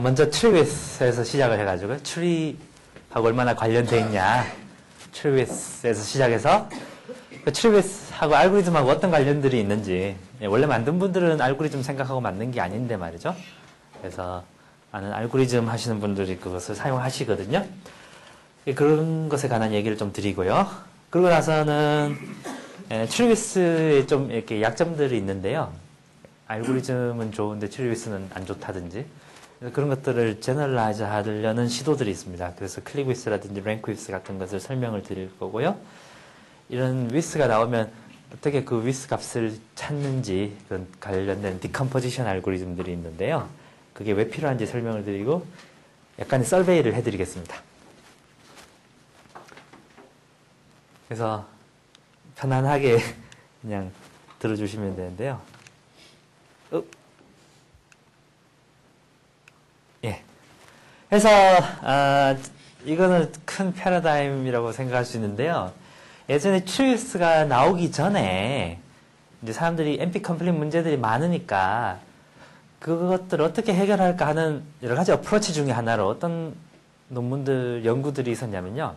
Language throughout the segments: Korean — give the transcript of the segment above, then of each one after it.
먼저 트리위스에서 시작을 해가지고 트리하고 얼마나 관련되어 있냐, 트리위스에서 시작해서 그 트리위스하고 알고리즘하고 어떤 관련들이 있는지, 원래 만든 분들은 알고리즘 생각하고 만든 게 아닌데 말이죠. 그래서 많은 알고리즘 하시는 분들이 그것을 사용하시거든요. 그런 것에 관한 얘기를 좀 드리고요. 그러고 나서는 트리위스에 좀 이렇게 약점들이 있는데요. 알고리즘은 좋은데 트리위스는 안 좋다든지 그런 것들을 제너럴라이즈 하려는 시도들이 있습니다. 그래서 클릭위스라든지 랭크위스 같은 것을 설명을 드릴 거고요. 이런 위스가 나오면 어떻게 그 위스 값을 찾는지 그런 관련된 디컴포지션 알고리즘들이 있는데요. 그게 왜 필요한지 설명을 드리고 약간의 서베이를 해드리겠습니다. 그래서 편안하게 그냥 들어주시면 되는데요. 예. 그래서 이거는 큰 패러다임이라고 생각할 수 있는데요. 예전에 트리위스가 나오기 전에 이제 사람들이 NP 컴플릿 문제들이 많으니까 그것들을 어떻게 해결할까 하는 여러 가지 어프로치 중에 하나로 어떤 논문들, 연구들이 있었냐면요.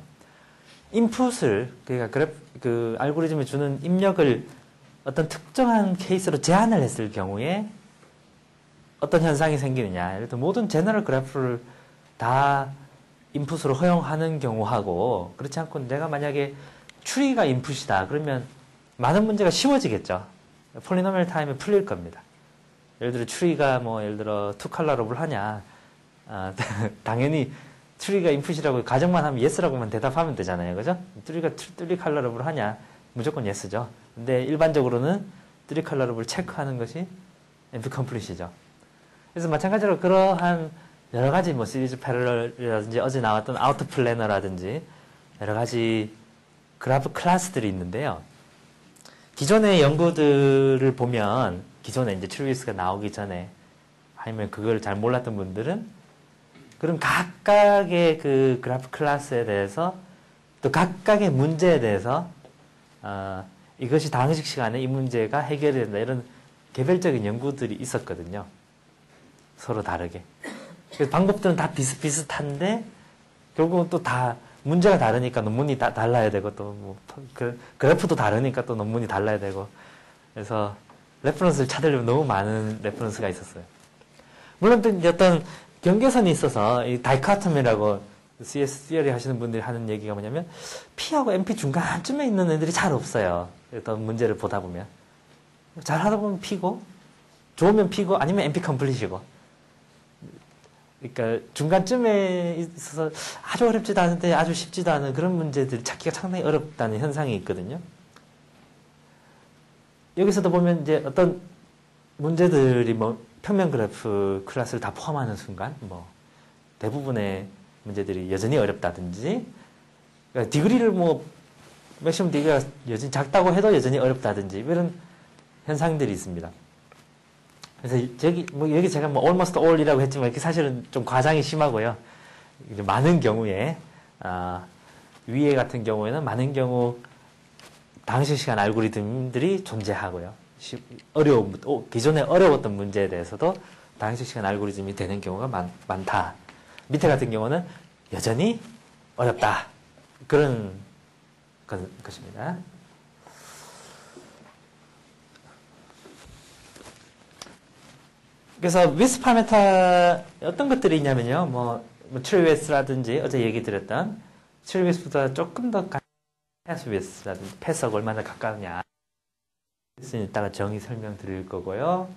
인풋을, 그러니까 그 알고리즘에 주는 입력을 어떤 특정한 케이스로 제한을 했을 경우에 어떤 현상이 생기느냐. 예를 들어 모든 제너럴 그래프를 다 인풋으로 허용하는 경우하고 그렇지 않고 내가 만약에 추리가 인풋이다. 그러면 많은 문제가 쉬워지겠죠. 폴리노미얼 타임에 풀릴 겁니다. 예를 들어 추리가 뭐 예를 들어 투 컬러러블 하냐. 당연히 추리가 인풋이라고 가정만 하면 yes라고만 대답하면 되잖아요. 그죠? 추리가 투리 컬러러블 하냐. 무조건 yes죠. 근데 일반적으로는 투리 컬러러블 체크하는 것이 NP 컴플릿이죠. 그래서 마찬가지로 그러한 여러 가지 뭐 시리즈 패러럴이라든지 어제 나왔던 아우터 플래너라든지 여러 가지 그래프 클래스들이 있는데요. 기존의 연구들을 보면 기존에 이제 트리위스가 나오기 전에 아니면 그걸 잘 몰랐던 분들은 그런 각각의 그 그래프 클래스에 대해서 또 각각의 문제에 대해서 이것이 당식 시간에 이 문제가 해결이 된다 이런 개별적인 연구들이 있었거든요. 서로 다르게. 그래서 방법들은 다 비슷비슷한데 결국은 또 다 문제가 다르니까 논문이 다 달라야 되고 또 뭐 그래프도 다르니까 또 논문이 달라야 되고 그래서 레퍼런스를 찾으려면 너무 많은 레퍼런스가 있었어요. 물론 또 이제 어떤 경계선이 있어서 이 다이카토미라고 CS 티어리 하시는 분들이 하는 얘기가 뭐냐면 P하고 NP 중간쯤에 있는 애들이 잘 없어요. 어떤 문제를 보다 보면 잘 하다 보면 P고 좋으면 P고 아니면 NP 컴플릿이고 그러니까 중간쯤에 있어서 아주 어렵지도 않은데 아주 쉽지도 않은 그런 문제들 찾기가 상당히 어렵다는 현상이 있거든요. 여기서도 보면 이제 어떤 문제들이 뭐 평면 그래프 클래스를 다 포함하는 순간 뭐 대부분의 문제들이 여전히 어렵다든지 그러니까 디그리를 뭐 맥시멈 디그리가 여전히 작다고 해도 여전히 어렵다든지 이런 현상들이 있습니다. 그래서 여기 제가 뭐 almost all이라고 했지만 이게 사실은 좀 과장이 심하고요. 많은 경우에 위에 같은 경우에는 많은 경우 당시 시간 알고리즘들이 존재하고요. 기존에 어려웠던 문제에 대해서도 당시 시간 알고리즘이 되는 경우가 많다. 밑에 같은 경우는 여전히 어렵다. 그런 것입니다. 그래서 위스 파라미터 어떤 것들이 있냐면요. 뭐 트리위스라든지 어제 얘기 드렸던 트리위스보다 조금 더 패스위스라든지 패스하고 얼마나 가까우냐. 이따가 정의 설명드릴 거고요.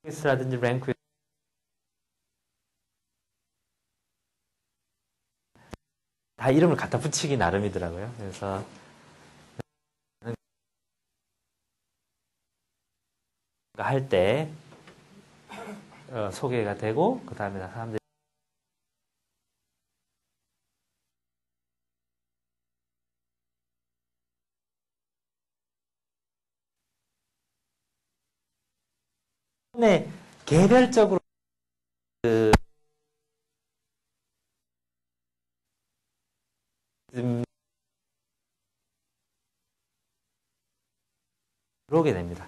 위스라든지 랭크위스 다 이름을 갖다 붙이기 나름이더라고요. 그래서 할 때 소개가 되고 그 다음에 사람들이 개별적으로 들어오게 됩니다.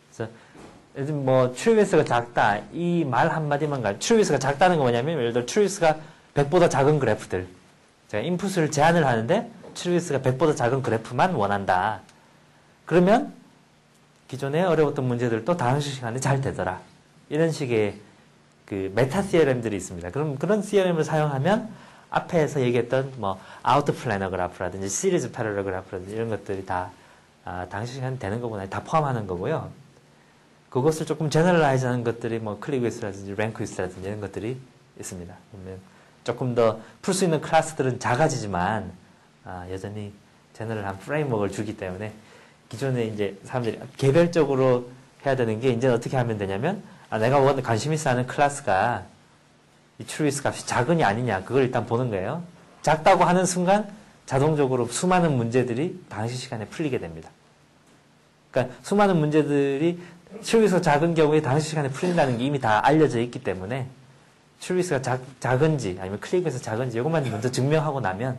그래서 요즘 뭐 트루위스가 작다 이 말 한마디만 가. 트루위스가 작다는 건 뭐냐면 예를 들어 트루위스가 100보다 작은 그래프들. 제가 인풋을 제한을 하는데 트루위스가 100보다 작은 그래프만 원한다. 그러면 기존에 어려웠던 문제들도 다음 시간에 잘 되더라. 이런 식의 그 메타 CRM들이 있습니다. 그럼 그런 CRM을 사용하면 앞에서 얘기했던 뭐 아우트 플래너 그래프라든지 시리즈 패러럴 그래프라든지 이런 것들이 다 당시 시간에 되는 거구나. 다 포함하는 거고요. 그것을 조금 제너럴라이즈 하는 것들이 뭐 클릭위스라든지 랭크위스라든지 이런 것들이 있습니다. 그러면 조금 더 풀 수 있는 클래스들은 작아지지만 여전히 제너럴한 프레임워크를 주기 때문에 기존에 이제 사람들이 개별적으로 해야 되는 게 이제 어떻게 하면 되냐면 내가 관심 있어 하는 클래스가 이 트루위스 값이 작으냐 아니냐 그걸 일단 보는 거예요. 작다고 하는 순간 자동적으로 수많은 문제들이 당시 시간에 풀리게 됩니다. 그러니까 수많은 문제들이 트루위스가 작은 경우에 당시 시간에 풀린다는 게 이미 다 알려져 있기 때문에 트루위스가 작은지 아니면 클릭에서 작은지 이것만 먼저 증명하고 나면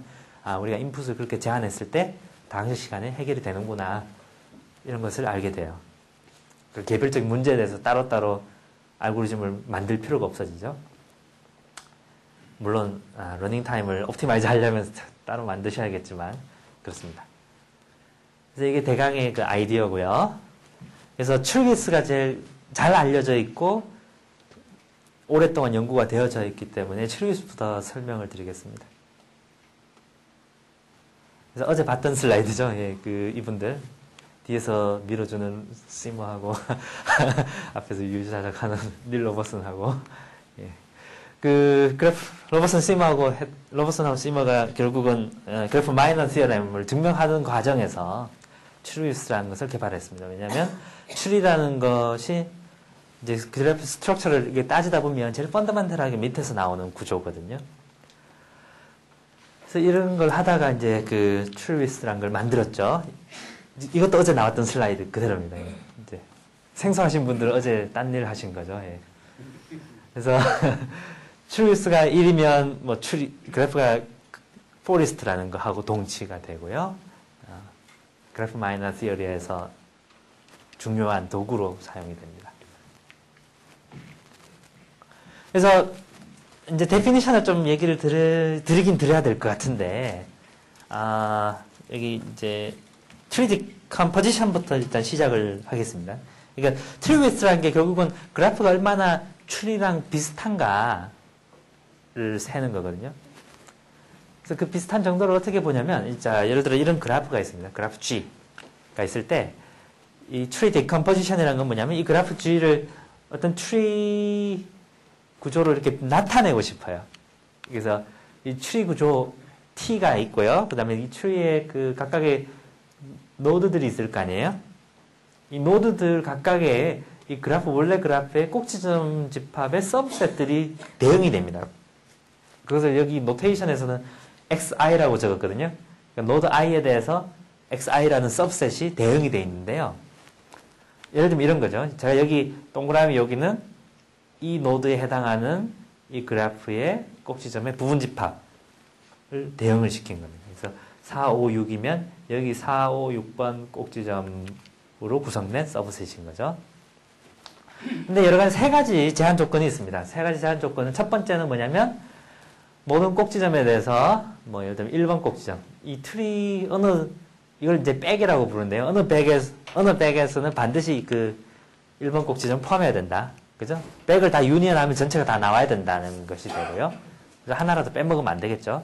우리가 인풋을 그렇게 제한했을 때 당시 시간에 해결이 되는구나 이런 것을 알게 돼요. 그 개별적인 문제에 대해서 따로따로 알고리즘을 만들 필요가 없어지죠. 물론 러닝타임을 옵티마이즈 하려면 따로 만드셔야겠지만 그렇습니다. 그래서 이게 대강의 그 아이디어고요. 그래서 트루위스가 제일 잘 알려져 있고 오랫동안 연구가 되어져 있기 때문에 트루위스부터 설명을 드리겠습니다. 그래서 어제 봤던 슬라이드죠. 예, 그 이분들 뒤에서 밀어주는 시머하고 앞에서 유유자적하는 닐 로버슨하고 예. 그 로버슨 시머하고 로버슨하고 시머가 결국은 그래프 마이너 시어렘을 증명하는 과정에서 트루위스라는 것을 개발했습니다. 왜냐하면 트리라는 것이 이제 그래프 스트럭처를 이게 따지다 보면 제일 펀더멘털하게 밑에서 나오는 구조거든요. 그래서 이런 걸 하다가 이제 그 트루위스라는 걸 만들었죠. 이것도 어제 나왔던 슬라이드 그대로입니다. 이제 생소하신 분들은 어제 딴 일 하신 거죠. 예. 그래서 트루위스가 1이면 뭐 그래프가 포리스트라는 거 하고 동치가 되고요. 그래프 마이너 시어리에서 중요한 도구로 사용이 됩니다. 그래서 이제 데피니션을 좀 얘기를 드리긴 드려야 될 것 같은데 여기 이제 트리 컴포지션부터 일단 시작을 하겠습니다. 그러니까 트루위스라는 게 결국은 그래프가 얼마나 트리랑 비슷한가를 세는 거거든요. 그래서 그 비슷한 정도를 어떻게 보냐면, 자, 예를 들어 이런 그래프가 있습니다. 그래프 G가 있을 때, 이 트리 디컴포지션이라는 건 뭐냐면, 이 그래프 G를 어떤 트리 구조로 이렇게 나타내고 싶어요. 그래서 이 트리 구조 T가 있고요. 그 다음에 이 트리에 그 각각의 노드들이 있을 거 아니에요? 이 노드들 각각의 이 그래프, 원래 그래프의 꼭지점 집합의 서브셋들이 대응이 됩니다. 그것을 여기 노테이션에서는 XI라고 적었거든요. 그러니까 노드 I에 대해서 XI라는 서브셋이 대응이 되어 있는데요. 예를 들면 이런 거죠. 제가 여기 동그라미 여기는 이 노드에 해당하는 이 그래프의 꼭지점의 부분 집합을 대응을 시킨 겁니다. 그래서 4, 5, 6이면 여기 4, 5, 6번 꼭지점으로 구성된 서브셋인 거죠. 근데 여러 가지 세 가지 제한 조건이 있습니다. 세 가지 제한 조건은 첫 번째는 뭐냐면 모든 꼭지점에 대해서 뭐 예를 들면 1번 꼭지점 이 트리 이걸 이제 백이라고 부르는데요. 어느 백에서는 반드시 그 1번 꼭지점 포함해야 된다. 그죠? 백을 다 유니언하면 전체가 다 나와야 된다는 것이 되고요. 그래서 하나라도 빼먹으면 안 되겠죠.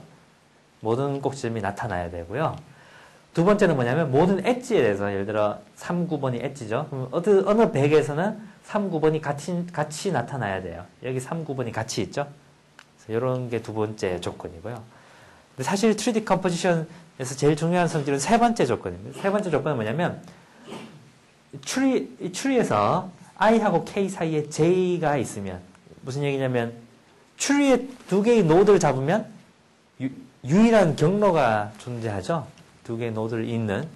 모든 꼭지점이 나타나야 되고요. 두 번째는 뭐냐면 모든 엣지에 대해서 예를 들어 3, 9번이 엣지죠. 그럼 어느 백에서는 3, 9번이 같이 나타나야 돼요. 여기 3, 9번이 같이 있죠. 이런 게 두 번째 조건이고요. 근데 사실 3D 컴포지션에서 제일 중요한 성질은 세 번째 조건입니다. 세 번째 조건은 뭐냐면 이 추리에서 i하고 k 사이에 j가 있으면 무슨 얘기냐면 추리에 두 개의 노드를 잡으면 유일한 경로가 존재하죠. 두 개의 노드를 잇는.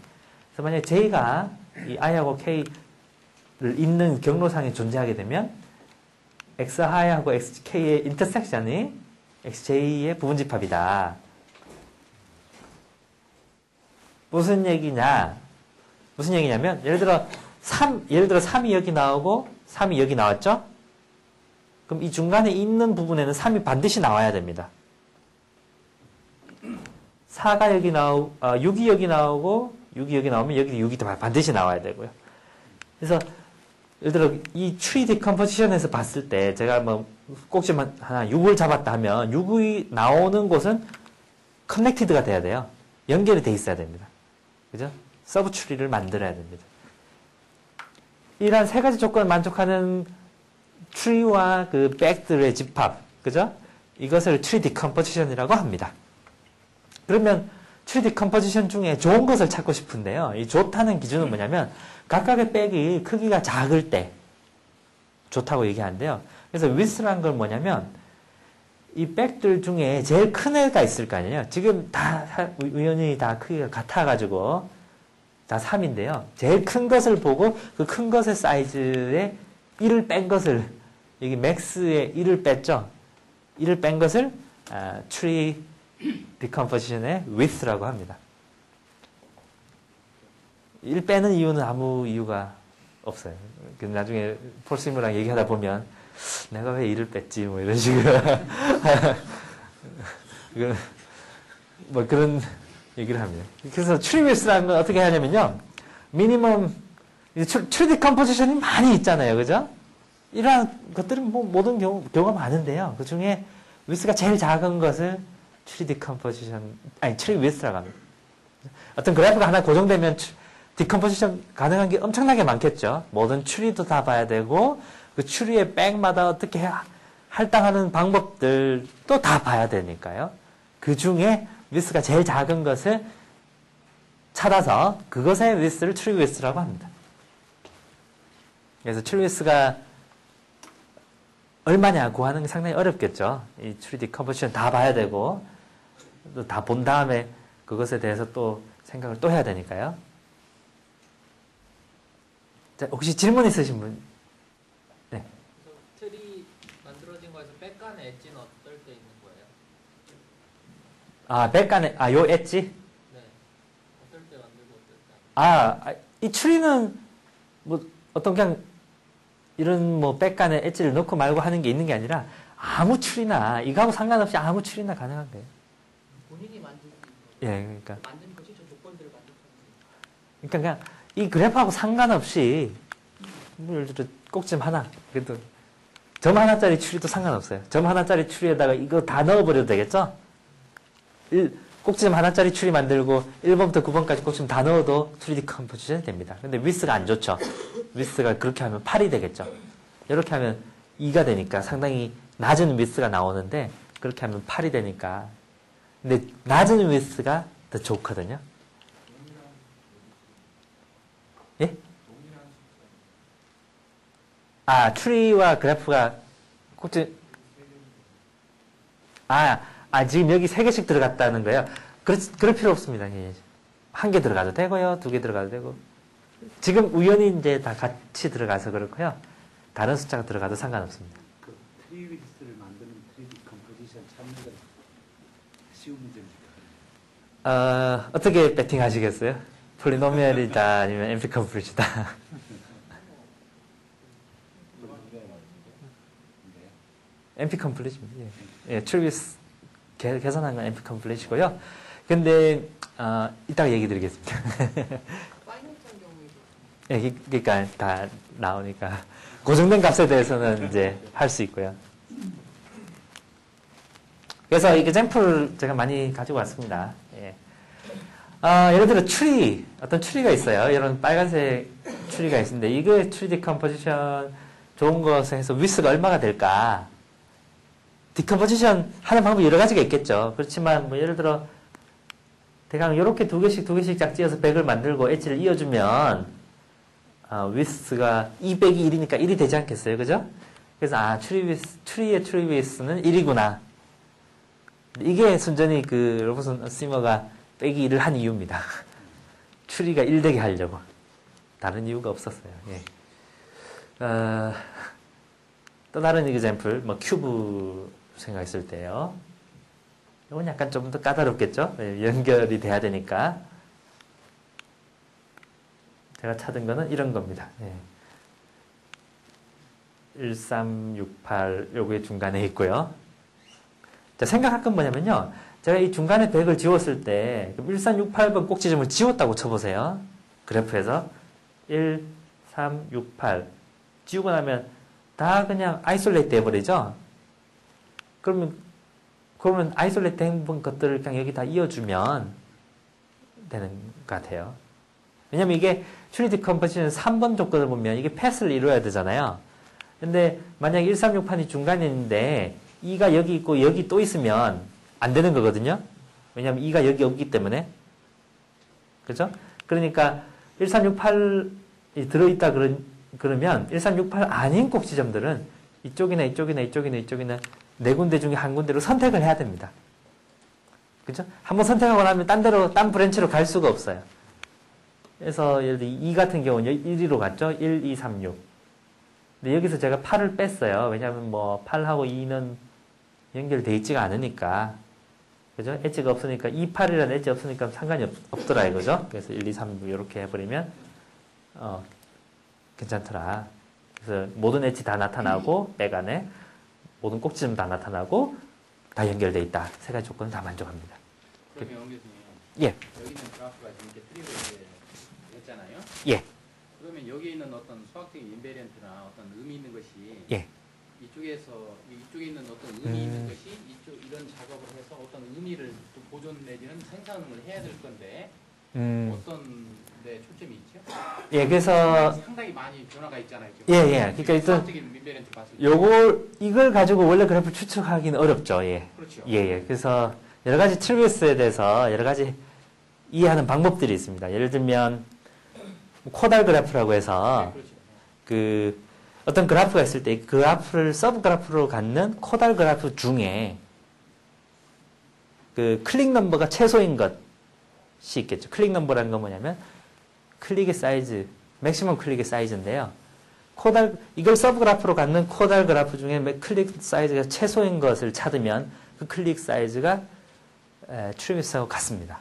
그래서 만약에 j가 이 i하고 k를 잇는 경로상에 존재하게 되면 xi하고 xk의 인터섹션이 xj의 부분집합이다. 무슨 얘기냐면 예를 들어 3이 여기 나오고 3이 여기 나왔죠? 그럼 이 중간에 있는 부분에는 3이 반드시 나와야 됩니다. 4가 여기 6이 여기 나오고 6이 여기 나오면 여기 6이 반드시 나와야 되고요. 그래서 예를 들어 이 트리 디컴포지션에서 봤을 때 제가 뭐 꼭지 하나 6을 잡았다 하면 6이 나오는 곳은 커넥티드가 돼야 돼요. 연결이 돼 있어야 됩니다. 그죠? 서브 트리를 만들어야 됩니다. 이러한 세 가지 조건을 만족하는 트리와 그 백들의 집합, 그죠? 이것을 트리 디컴포지션이라고 합니다. 그러면 트리 디컴포지션 중에 좋은 것을 찾고 싶은데요. 이 좋다는 기준은 뭐냐면 각각의 백이 크기가 작을 때 좋다고 얘기하는데요. 그래서 width란 건 뭐냐면 이 백들 중에 제일 큰 애가 있을 거 아니에요. 지금 다 우연히 다 크기가 같아가지고 다 3인데요. 제일 큰 것을 보고 그 큰 것의 사이즈에 1을 뺀 것을 여기 맥스에 1을 뺐죠. 1을 뺀 것을 트리 디컴포지션의 width라고 합니다. 1 빼는 이유는 아무 이유가 없어요. 나중에 폴시무랑 얘기하다 보면 내가 왜 1을 뺐지 뭐 이런 식으로 뭐 그런 얘기를 합니다. 그래서 트리 width라는 건 어떻게 하냐면요. 미니멈 트리 디컴포지션이 많이 있잖아요. 그죠? 이러한 것들은 뭐 모든 경우가 많은데요. 그 중에 width가 제일 작은 것을 트리 디컴포지션 트리 width라고 합니다. 어떤 그래프가 하나 고정되면 디컴포지션 가능한 게 엄청나게 많겠죠. 모든 추리도 다 봐야 되고 그 추리의 백마다 어떻게 할당하는 방법들도 다 봐야 되니까요. 그 중에 width가 제일 작은 것을 찾아서 그것의 width를 트리 width라고 합니다. 그래서 트리 width가 얼마냐 구하는 게 상당히 어렵겠죠. 이 트리 디컴포지션 다 봐야 되고 또 다 본 다음에 그것에 대해서 또 생각을 또 해야 되니까요. 자, 혹시 질문 있으신 분? 네. 그래서 틀이 만들어진 거에서 백간의 엣지는 어떨 때 있는 거예요? 백간에, 요 엣지? 네. 어떨 때 만들고 어떨 때? 이 추리는 뭐 어떤 그냥 이런 뭐 백간에 엣지를 넣고 말고 하는 게 있는 게 아니라 아무 추리나 이거하고 상관없이 아무 추리나 가능한 거예요. 본인이 만든 예, 그러니까. 만든 것이 저 조건들을 만족하는 거예요. 그러니까 그냥 이 그래프하고 상관없이 뭐 예를 들어 꼭지 하나 그래도 점 하나짜리 추리도 상관없어요. 점 하나짜리 추리에다가 이거 다 넣어버려도 되겠죠? 꼭지점 하나짜리 추리 만들고 1번부터 9번까지 꼭지점 다 넣어도 3D 컴포지션이 됩니다. 근데 위스가 안 좋죠. 위스가 그렇게 하면 8이 되겠죠. 이렇게 하면 2가 되니까 상당히 낮은 위스가 나오는데 그렇게 하면 8이 되니까 근데 낮은 위스가 더 좋거든요. 예? 추리와 그래프가 꼭지 지금 여기 3개씩 들어갔다는 거예요. 그럴 필요 없습니다. 예. 1개 들어가도 되고요. 2개 들어가도 되고. 지금 우연히 이제 다 같이 들어가서 그렇고요. 다른 숫자가 들어가도 상관없습니다. 그 트리위스를 만드는 3D 컴포지션 찾는 건 쉬운 문제입니다. 어떻게 배팅 하시겠어요? 폴리노미얼이다 아니면 엠피 컴플리트다. 엠피 컴플리트입니다. 예, 트리위스 계산한 건 엠피 컴플리트고요. 근데 이따가 얘기 드리겠습니다. 파이널한 경우에도 예, 그러니까 다 나오니까 고정된 값에 대해서는 이제 할 수 있고요. 그래서 이 샘플을 제가 많이 가지고 왔습니다. 예. 예를 들어 어떤 추리가 있어요. 이런 빨간색 추리가 있는데 이게 3D 컴포지션 좋은 것에 해서 위스가 얼마가 될까? 디컴포지션 하는 방법이 여러 가지가 있겠죠. 그렇지만 뭐 예를 들어 대강 이렇게 두 개씩 짝지어서 100을 만들고 엣지를 이어주면 위스가 2 빼기 1이니까 1이 되지 않겠어요? 그죠? 그래서 추리의 트리 위스는 1이구나. 이게 순전히 그 로버슨 시머가 빼기 1을 한 이유입니다. 추리가 1 되게 하려고. 다른 이유가 없었어요. 예. 또 다른 example, 뭐 큐브 생각했을 때요. 이건 약간 좀 더 까다롭겠죠? 예, 연결이 돼야 되니까. 제가 찾은 거는 이런 겁니다. 예. 1368 요게 중간에 있고요. 자, 생각할 건 뭐냐면요. 제가 이 중간에 100을 지웠을 때 1368번 꼭지점을 지웠다고 쳐보세요. 그래프에서 1368 지우고 나면 다 그냥 아이솔레이트 돼버리죠. 그러면 아이솔레이트 된 것들을 그냥 여기 다 이어주면 되는 것 같아요. 왜냐면 이게 트리니티 컴포지션 3번 조건을 보면 이게 패스를 이루어야 되잖아요. 근데 만약 1368이 중간에 있는데 2가 여기 있고 여기 또 있으면 안 되는 거거든요. 왜냐면 2가 여기 없기 때문에. 그죠? 그러니까 1368이 들어있다 그러면 1368 아닌 꼭지점들은 이쪽이나 이쪽이나 이쪽이나 이쪽이나 네 군데 중에 한 군데로 선택을 해야 됩니다. 그죠? 한번 선택하고 나면 딴 브랜치로 갈 수가 없어요. 그래서 예를 들어 2 같은 경우는 1위로 갔죠? 1, 2, 3, 6. 근데 여기서 제가 8을 뺐어요. 왜냐하면 뭐 8하고 2는 연결되어 있지가 않으니까. 그죠? 엣지가 없으니까 2, 8이라는 엣지 없으니까 상관이 없더라 이거죠? 그래서 1, 2, 3, 6 이렇게 해버리면 괜찮더라. 그래서 모든 엣지 다 나타나고 백 안에 모든 꼭지점 다 나타나고 다 연결되어 있다. 세 가지 조건은 다 만족합니다. 그러면 영 교수님, 예. 여기 있는 그래프가 지금 이렇게 트리로 했잖아요. 예. 그러면 여기 있는 어떤 수학적인 인베리언트나 어떤 의미 있는 것이 예. 이쪽에 있는 어떤 의미 있는 것이 이런 작업을 해서 어떤 의미를 또 보존 내지는 생산을 해야 될 건데 어떤 데 초점이 있죠? 예, 그래서 상당히 많이 변화가 있잖아요. 지금. 예. 그러니까 일단 수학적인 인베리언트 봤을 때. 이걸 가지고 원래 그래프 추측하기는 어렵죠. 예. 그렇죠. 예. 그래서 여러 가지 트리비스에 대해서 여러 가지 이해하는 방법들이 있습니다. 예를 들면 코달 그래프라고 해서 네, 그렇죠. 그 어떤 그래프가 있을 때 그 그래프를 서브 그래프로 갖는 코달 그래프 중에 그 클릭 넘버가 최소인 것이 있겠죠. 클릭 넘버라는 건 뭐냐면 클릭의 사이즈, 맥시멈 클릭의 사이즈인데요. 이걸 서브 그래프로 갖는 코달 그래프 중에 클릭 사이즈가 최소인 것을 찾으면 그 클릭 사이즈가 트리비스하고 같습니다.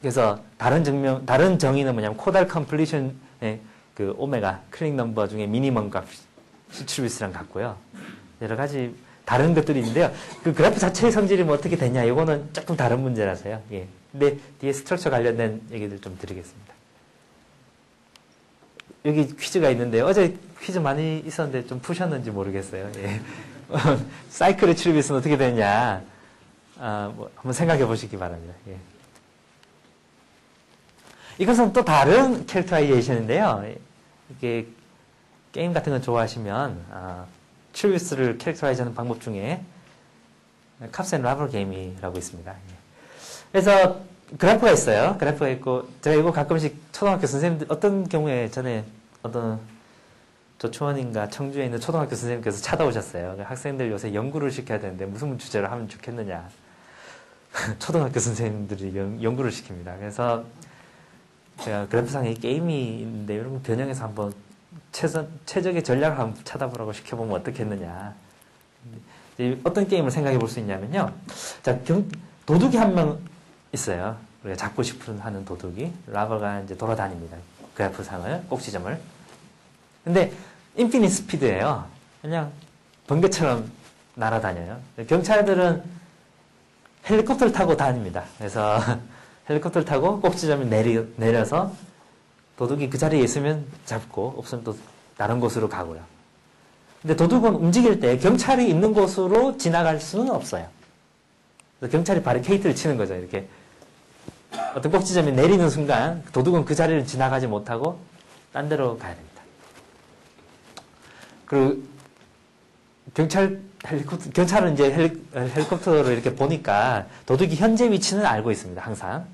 그래서 다른 정의는 뭐냐면 코달 컴플리션의 그 오메가 클릭 넘버 중에 미니멈 값이 트리비스랑 같고요. 여러 가지 다른 것들이 있는데요. 그 그래프 자체의 성질이 뭐 어떻게 되냐, 이거는 조금 다른 문제라서요. 예. 근데 뒤에 스트럭처 관련된 얘기들 좀 드리겠습니다. 여기 퀴즈가 있는데 어제 퀴즈 많이 있었는데 좀 푸셨는지 모르겠어요. 예. 사이클의 트리비스는 어떻게 되냐, 뭐 한번 생각해 보시기 바랍니다. 예. 이것은 또 다른 캐릭터라이제이션인데요. 이게 게임 같은 거 좋아하시면 트리비스를 캐릭터라이즈하는 방법 중에 캅스 앤 라벌 게임이라고 있습니다. 예. 그래서 그래프가 있어요. 그래프가 있고 제가 이거 가끔씩 초등학교 선생님들 어떤 경우에 전에 어떤 조초원인가 청주에 있는 초등학교 선생님께서 찾아오셨어요. 학생들 요새 연구를 시켜야 되는데 무슨 주제로 하면 좋겠느냐. 초등학교 선생님들이 연구를 시킵니다. 그래서 제가 그래프상에 게임이 있는데 이런 거 변형해서 한번 최적의 전략을 한번 찾아보라고 시켜보면 어떻겠느냐. 어떤 게임을 생각해 볼 수 있냐면요. 자, 도둑이 한 명 있어요. 우리가 잡고 싶은 하는 도둑이. 라버가 이제 돌아다닙니다. 그래프상을, 꼭지점을. 근데 인피니트 스피드예요. 그냥 번개처럼 날아다녀요. 경찰들은 헬리콥터를 타고 다닙니다. 그래서 헬리콥터를 타고 꼭지점에 내려서 도둑이 그 자리에 있으면 잡고 없으면 또 다른 곳으로 가고요. 근데 도둑은 움직일 때 경찰이 있는 곳으로 지나갈 수는 없어요. 그래서 경찰이 바리케이트를 치는 거죠. 이렇게 어떤 꼭지점에 내리는 순간 도둑은 그 자리를 지나가지 못하고 딴 데로 가야 됩니다. 그리고 경찰은 이제 헬리콥터로 이렇게 보니까 도둑이 현재 위치는 알고 있습니다. 항상.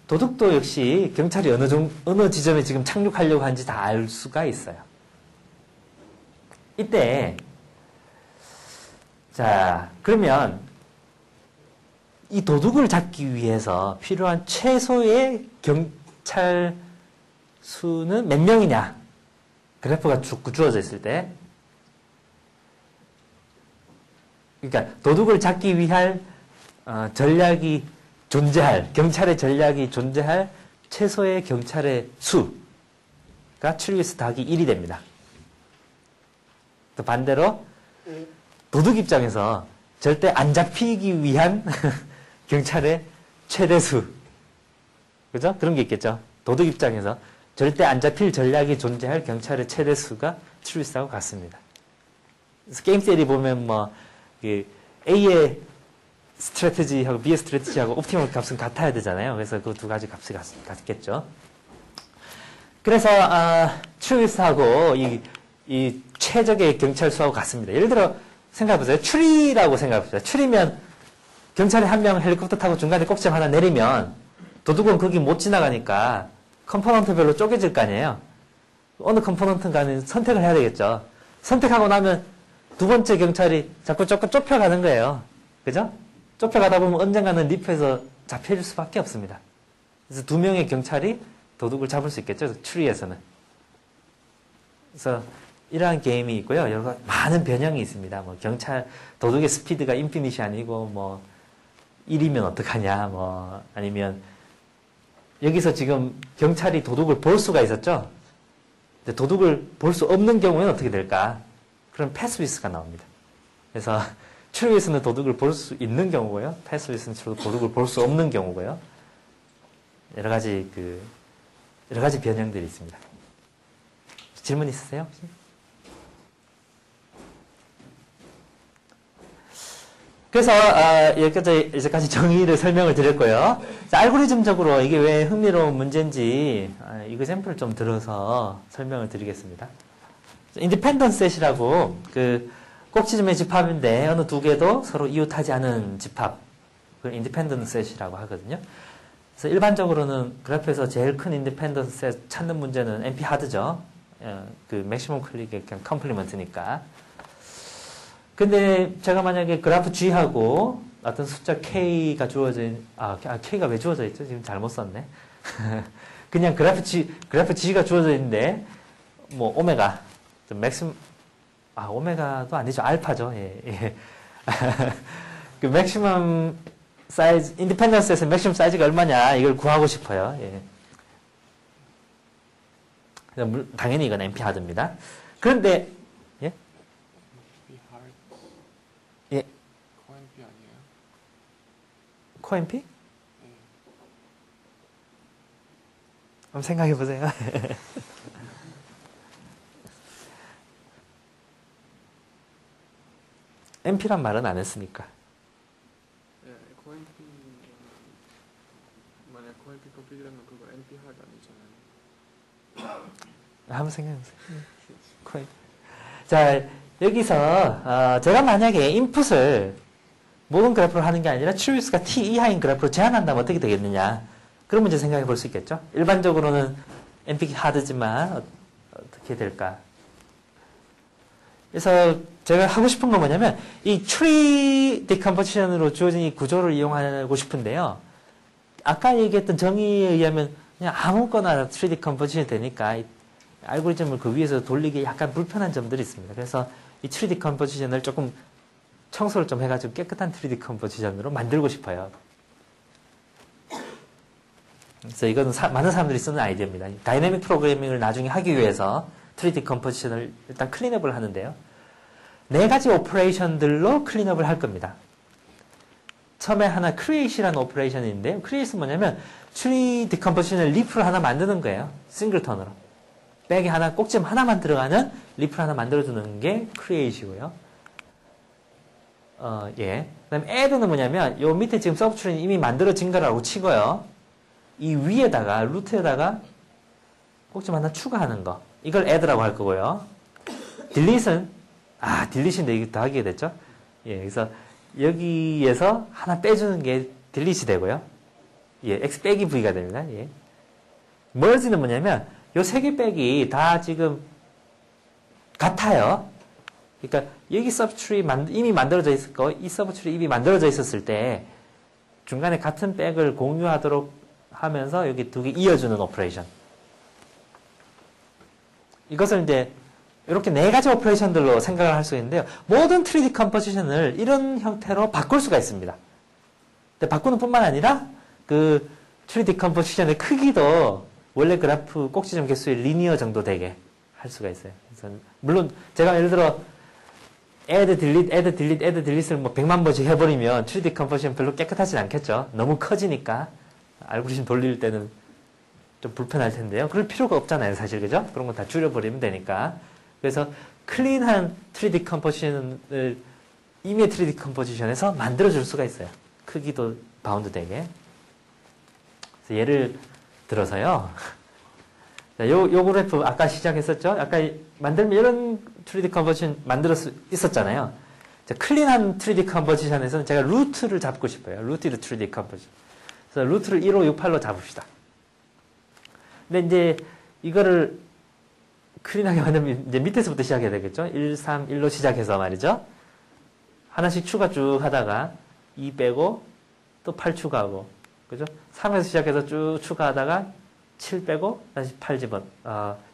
도둑도 역시 경찰이 어느 지점에 지금 착륙하려고 하는지 다 알 수가 있어요. 이때, 자, 그러면 이 도둑을 잡기 위해서 필요한 최소의 경찰 수는 몇 명이냐? 그래프가 주어져 있을 때. 그러니까 도둑을 잡기 위한 경찰의 전략이 존재할 최소의 경찰의 수가 트리비스 더하기 1이 됩니다. 또 반대로 도둑 입장에서 절대 안 잡히기 위한 경찰의 최대수. 그죠? 그런 게 있겠죠. 도둑 입장에서 절대 안 잡힐 전략이 존재할 경찰의 최대수가 트루이스하고 같습니다. 그래서 게임 세리 보면 뭐 A의 스트래티지하고 B의 스트래티지하고 옵티멀 값은 같아야 되잖아요. 그래서 그 두 가지 값이 같겠죠. 그래서 트루이스하고 이 최적의 경찰 수하고 같습니다. 예를 들어 생각해보세요. 추리라고 생각해보세요. 추리면 경찰이 한 명 헬리콥터 타고 중간에 꼭지 하나 내리면 도둑은 거기 못 지나가니까 컴포넌트별로 쪼개질 거 아니에요. 어느 컴포넌트인가는 선택을 해야 되겠죠. 선택하고 나면 두 번째 경찰이 자꾸 좁혀가는 거예요. 그죠? 좁혀가다 보면 언젠가는 리프에서 잡힐 수밖에 없습니다. 그래서 두 명의 경찰이 도둑을 잡을 수 있겠죠. 추리에서는. 그래서 이러한 게임이 있고요. 여러 많은 변형이 있습니다. 뭐 도둑의 스피드가 인피니시 아니고 뭐 1이면 어떡하냐, 뭐 아니면 여기서 지금 경찰이 도둑을 볼 수가 있었죠. 근데 도둑을 볼 수 없는 경우에는 어떻게 될까? 그럼 패스위스가 나옵니다. 그래서 추리에서는 도둑을 볼 수 있는 경우고요. 패스위스는 도둑을 볼 수 없는 경우고요. 여러 가지 변형들이 있습니다. 질문 있으세요? 혹시? 그래서 이제까지 정의를 설명을 드렸고요. 자, 알고리즘적으로 이게 왜 흥미로운 문제인지 이그샘플을 좀 들어서 설명을 드리겠습니다. 인디펜던스 셋이라고 꼭지점의 집합인데 어느 두 개도 서로 이웃하지 않은 집합, 그걸 인디펜던스 셋이라고 하거든요. 그래서 일반적으로는 그래프에서 제일 큰 인디펜던스 셋 찾는 문제는 NP 하드죠. 맥시멈 클릭의 그냥 컴플리먼트니까. 근데 제가 만약에 그래프 G하고 어떤 숫자 K가 주어진, K가 왜 주어져 있죠? 지금 잘못 썼네. 그냥 그래프 G가 주어져 있는데, 뭐, 오메가, 오메가도 아니죠. 알파죠. 예. 그 맥시멈 사이즈, 인디펜던스에서 맥시멈 사이즈가 얼마냐, 이걸 구하고 싶어요. 예. 당연히 이건 NP 하드입니다. 그런데, 예? 예. 코NP 아니에요? 코NP? 한번 생각해 보세요. NP란 말은 안 했으니까. 예, 코NP 만약 코NP 컴퓨터라면 그거 NP 하드 아니잖아요. 한번 생각해 보세요. 코NP. 자, 여기서 제가 만약에 인풋을 모든 그래프로 하는 게 아니라 트루이스가 t 이하인 그래프로 제한한다면 어떻게 되겠느냐. 그런 문제 생각해 볼 수 있겠죠. 일반적으로는 NP 하드지만 어떻게 될까. 그래서 제가 하고 싶은 건 뭐냐면 이 트리 디컴포지션으로 주어진 이 구조를 이용하고 싶은데요. 아까 얘기했던 정의에 의하면 그냥 아무거나 트리 디컴포지션이 되니까 알고리즘을 그 위에서 돌리기 약간 불편한 점들이 있습니다. 그래서 이 3D 컴포지션을 조금 청소를 좀 해가지고 깨끗한 3D 컴포지션으로 만들고 싶어요. 그래서 이건 많은 사람들이 쓰는 아이디어입니다. 다이내믹 프로그래밍을 나중에 하기 위해서 3D 컴포지션을 일단 클린업을 하는데요. 4가지 오퍼레이션들로 클린업을 할 겁니다. 처음에 하나 create이라는 오퍼레이션이 있는데요. create은 뭐냐면 3D 컴포지션을 리프를 하나 만드는 거예요. 싱글턴으로. 백에 하나, 꼭지점 하나만 들어가는 리프를 하나 만들어주는 게 create이고요. 예. 그 다음에 add는 뭐냐면, 요 밑에 지금 서브트리는 이미 만들어진 거라고 치고요. 이 위에다가, 루트에다가 꼭지점 하나 추가하는 거. 이걸 add라고 할 거고요. delete은, delete인데 이게 더하기가 됐죠? 예. 그래서 여기에서 하나 빼주는 게 delete이 되고요. 예. x 빼기 v가 됩니다. 예. merge는 뭐냐면, 요 3개 백이 다 지금 같아요. 그러니까 여기 서브트리 이미 만들어져 있을 거, 이 서브트리 이미 만들어져 있었을 때 중간에 같은 백을 공유하도록 하면서 여기 두 개 이어주는 오퍼레이션. 이것을 이제 이렇게 4가지 오퍼레이션들로 생각을 할 수 있는데요. 모든 3D 컴포지션을 이런 형태로 바꿀 수가 있습니다. 근데 바꾸는 뿐만 아니라 그 3D 컴포지션의 크기도 원래 그래프 꼭지점 개수의 리니어 정도 되게 할 수가 있어요. 그래서 물론 제가 예를 들어 add, delete, add, delete, add, delete를 뭐 100만 번씩 해버리면 3D 컴포지션 별로 깨끗하진 않겠죠. 너무 커지니까 알고리즘 돌릴 때는 좀 불편할 텐데요. 그럴 필요가 없잖아요, 사실. 그죠? 그런 건 다 줄여버리면 되니까. 그래서 클린한 3D 컴포지션을 이미의 3D 컴포지션에서 만들어줄 수가 있어요. 크기도 바운드 되게. 그래서 예를 들어서요. 자, 요 그래프 아까 시작했었죠? 아까 만들면 이런 3D 컴포지션 만들 수 있었잖아요. 자, 클린한 3D 컴포지션에서는 제가 루트를 잡고 싶어요. 루트드 3D 컴포지션. 그래서 루트를 1568로 잡읍시다. 근데 이제 이거를 클린하게 만들면 이제 밑에서부터 시작해야 되겠죠? 1, 3, 1로 시작해서 말이죠. 하나씩 추가 쭉 하다가 2 빼고 또 8 추가하고, 그죠? 3에서 시작해서 쭉 추가하다가 7 빼고 다시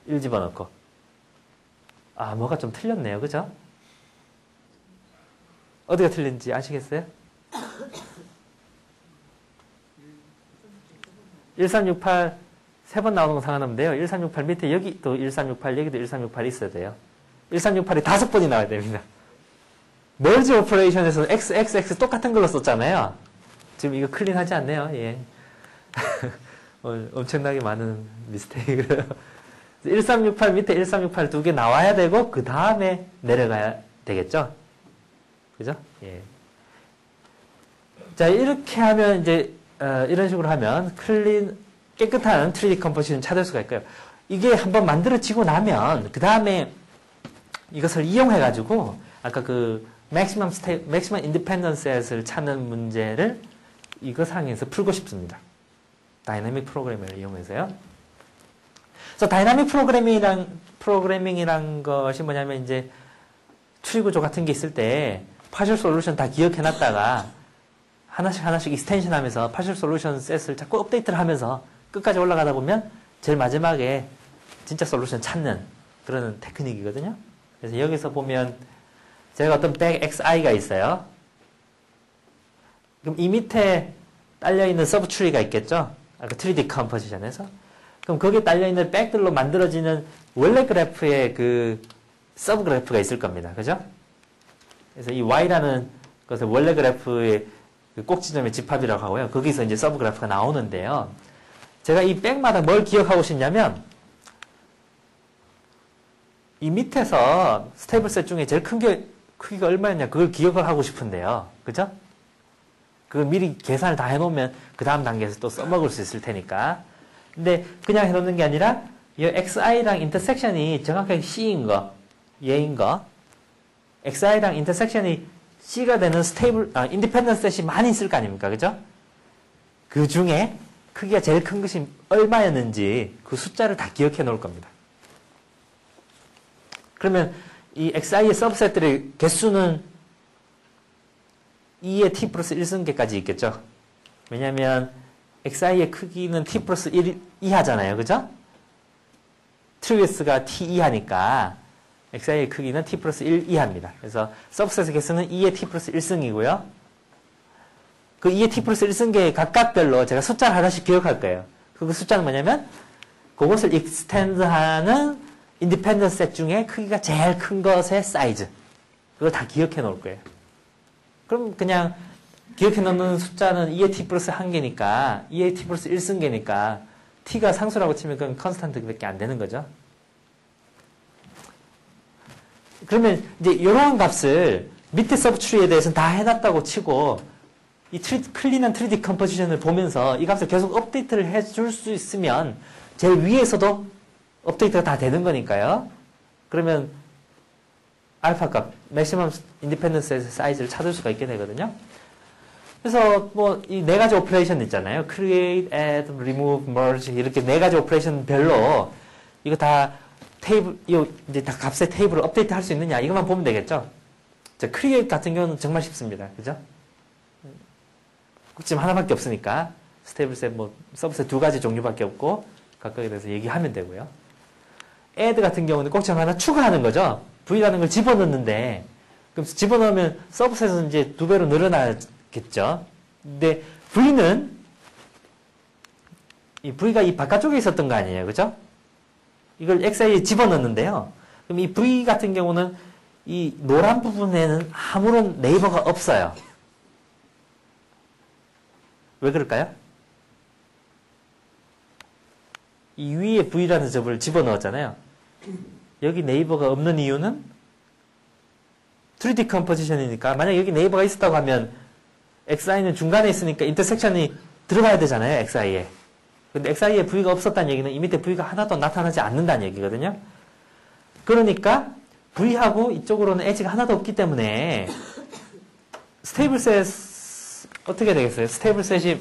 1 집어넣고. 아, 뭐가 좀 틀렸네요. 그죠? 어디가 틀린지 아시겠어요? 1368 세 번 나오는 건 상관없는데요. 1368 밑에 여기 또 1368, 여기도 1368 있어야 돼요. 1368이 5번이 나와야 됩니다. 멀지 오퍼레이션에서 XXX 똑같은 걸로 썼잖아요. 지금 이거 클린하지 않네요. 예. 엄청나게 많은 미스테이크를. 1368 밑에 1368 두 개 나와야 되고 그 다음에 내려가야 되겠죠. 그죠? 예. 자, 이렇게 하면 이제 이런 식으로 하면 깨끗한 3D 컴포지션 찾을 수가 있고요. 이게 한번 만들어지고 나면 그 다음에 이것을 이용해 가지고 아까 그 maximum independence set을 찾는 문제를 이거 상에서 풀고 싶습니다. 다이나믹 프로그래밍을 이용해서요. 그래서 다이나믹 프로그래밍이란 것이 뭐냐면 이제 추리구조 같은 게 있을 때 파셜 솔루션 다 기억해 놨다가 하나씩 익스텐션 하면서 파셜 솔루션 셋을 자꾸 업데이트를 하면서 끝까지 올라가다 보면 제일 마지막에 진짜 솔루션 찾는 그런 테크닉이거든요. 그래서 여기서 보면 제가 어떤 백 XI가 있어요. 그럼 이 밑에 딸려있는 서브 트리가 있겠죠? 아까 3D 컴포지션에서. 그럼 거기에 딸려있는 백들로 만들어지는 원래 그래프의 그 서브 그래프가 있을 겁니다. 그죠? 그래서 이 Y라는 것을 원래 그래프의 그 꼭지점의 집합이라고 하고요. 거기서 이제 서브 그래프가 나오는데요. 제가 이 백마다 뭘 기억하고 싶냐면 이 밑에서 스테이블 셋 중에 제일 큰 게 크기가 얼마였냐 그걸 기억을 하고 싶은데요. 그죠? 그걸 미리 계산을 다 해놓으면 그 다음 단계에서 또 써먹을 수 있을 테니까. 근데 그냥 해놓는 게 아니라 이 XI랑 인터섹션이 정확하게 C인 거, 얘인 거, XI랑 인터섹션이 C가 되는 인디펜던트 셋이 많이 있을 거 아닙니까? 그죠? 그 중에 크기가 제일 큰 것이 얼마였는지 그 숫자를 다 기억해 놓을 겁니다. 그러면 이 XI의 서브셋들의 개수는 2의 t 플러스 1승계까지 있겠죠. 왜냐하면 XI의 크기는 t 플러스 1 이하잖아요. 그죠? 트리위스가 t 이하니까 XI의 크기는 t 플러스 1 이하입니다. 그래서 서브셋의 개수는 2의 t 플러스 1승이고요. 그 2의 t 플러스 1승계 각각별로 제가 숫자를 하나씩 기억할 거예요. 그 숫자는 뭐냐면 그것을 익스텐드하는 인디펜던트 셋 중에 크기가 제일 큰 것의 사이즈. 그걸 다 기억해 놓을 거예요. 그럼 그냥 기억해 놓는 숫자는 2의 t 플러스 1개니까 2의 t 플러스 1승계니까 t가 상수라고 치면 그건 컨스탄트밖에 안 되는 거죠. 그러면 이제 이러한 값을 밑에 서브트리에 대해서는 다 해놨다고 치고 이 클린한 3D 컴포지션을 보면서 이 값을 계속 업데이트를 해줄 수 있으면 제일 위에서도 업데이트가 다 되는 거니까요. 그러면 알파 값, 맥시멈 인디펜던스 사이즈를 찾을 수가 있게 되거든요. 그래서 뭐 이 네 가지 오퍼레이션 있잖아요. create, add, remove, merge 이렇게 네 가지 오퍼레이션 별로 이거 다 테이블, 이제 다 값의 테이블을 업데이트 할 수 있느냐 이것만 보면 되겠죠. 자, create 같은 경우는 정말 쉽습니다. 그죠? 꼭지점 하나밖에 없으니까 스테이블 셋, 뭐 서브셋 두 가지 종류밖에 없고 각각에 대해서 얘기하면 되고요. add 같은 경우는 꼭지점 하나 추가하는 거죠. v라는 걸 집어넣는데 그럼 집어넣으면 서브셋은 이제 2배로 늘어나겠죠. 근데 v는 이 v가 이 바깥쪽에 있었던 거 아니에요. 그죠? 이걸 xi에 집어넣는데요. 그럼 이 v 같은 경우는 이 노란 부분에는 아무런 네이버가 없어요. 왜 그럴까요? 이 위에 V라는 접을 집어넣었잖아요. 여기 네이버가 없는 이유는 3D 컴포지션이니까 만약 여기 네이버가 있었다고 하면 XI는 중간에 있으니까 인터섹션이 들어가야 되잖아요. XI에. 근데 XI에 V가 없었다는 얘기는 이 밑에 V가 하나도 나타나지 않는다는 얘기거든요. 그러니까 V하고 이쪽으로는 엣지가 하나도 없기 때문에 스테이블 셋 어떻게 되겠어요? 스테이블 셋이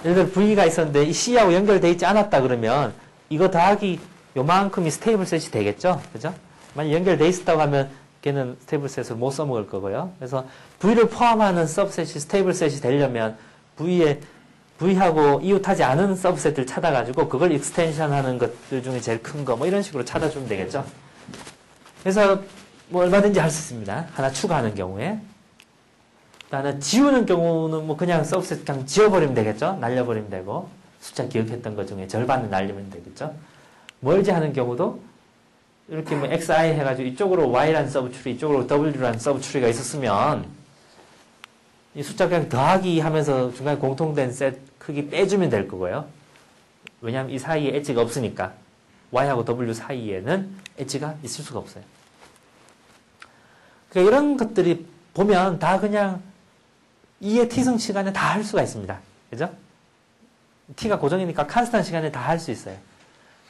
예를 들어 V가 있었는데 이 C하고 연결되어 있지 않았다 그러면 이거 더하기 요만큼이 스테이블 셋이 되겠죠? 그죠? 만약 연결되어 있었다고 하면 걔는 스테이블 셋을 못 써먹을 거고요. 그래서 V를 포함하는 서브셋이 스테이블 셋이 되려면 V하고 이웃하지 않은 서브셋을 찾아가지고 그걸 익스텐션 하는 것들 중에 제일 큰 거 뭐 이런 식으로 찾아주면 되겠죠. 그래서 뭐 얼마든지 할 수 있습니다. 하나 추가하는 경우에. 하나 지우는 경우는 뭐 그냥 서브셋 그냥 지워버리면 되겠죠. 날려버리면 되고 숫자 기억했던 것 중에 절반을 날리면 되겠죠. 멀지 하는 경우도 이렇게 뭐 XI 해가지고 이쪽으로 Y라는 서브 추리, 이쪽으로 W라는 서브 추리가 있었으면 이 숫자 그냥 더하기 하면서 중간에 공통된 셋 크기 빼주면 될 거고요. 왜냐하면 이 사이에 엣지가 없으니까 Y하고 W 사이에는 엣지가 있을 수가 없어요. 그러니까 이런 것들이 보면 다 그냥 2의 t승 시간에 다 할 수가 있습니다. 그죠? t가 고정이니까 칸스턴 시간에 다 할 수 있어요.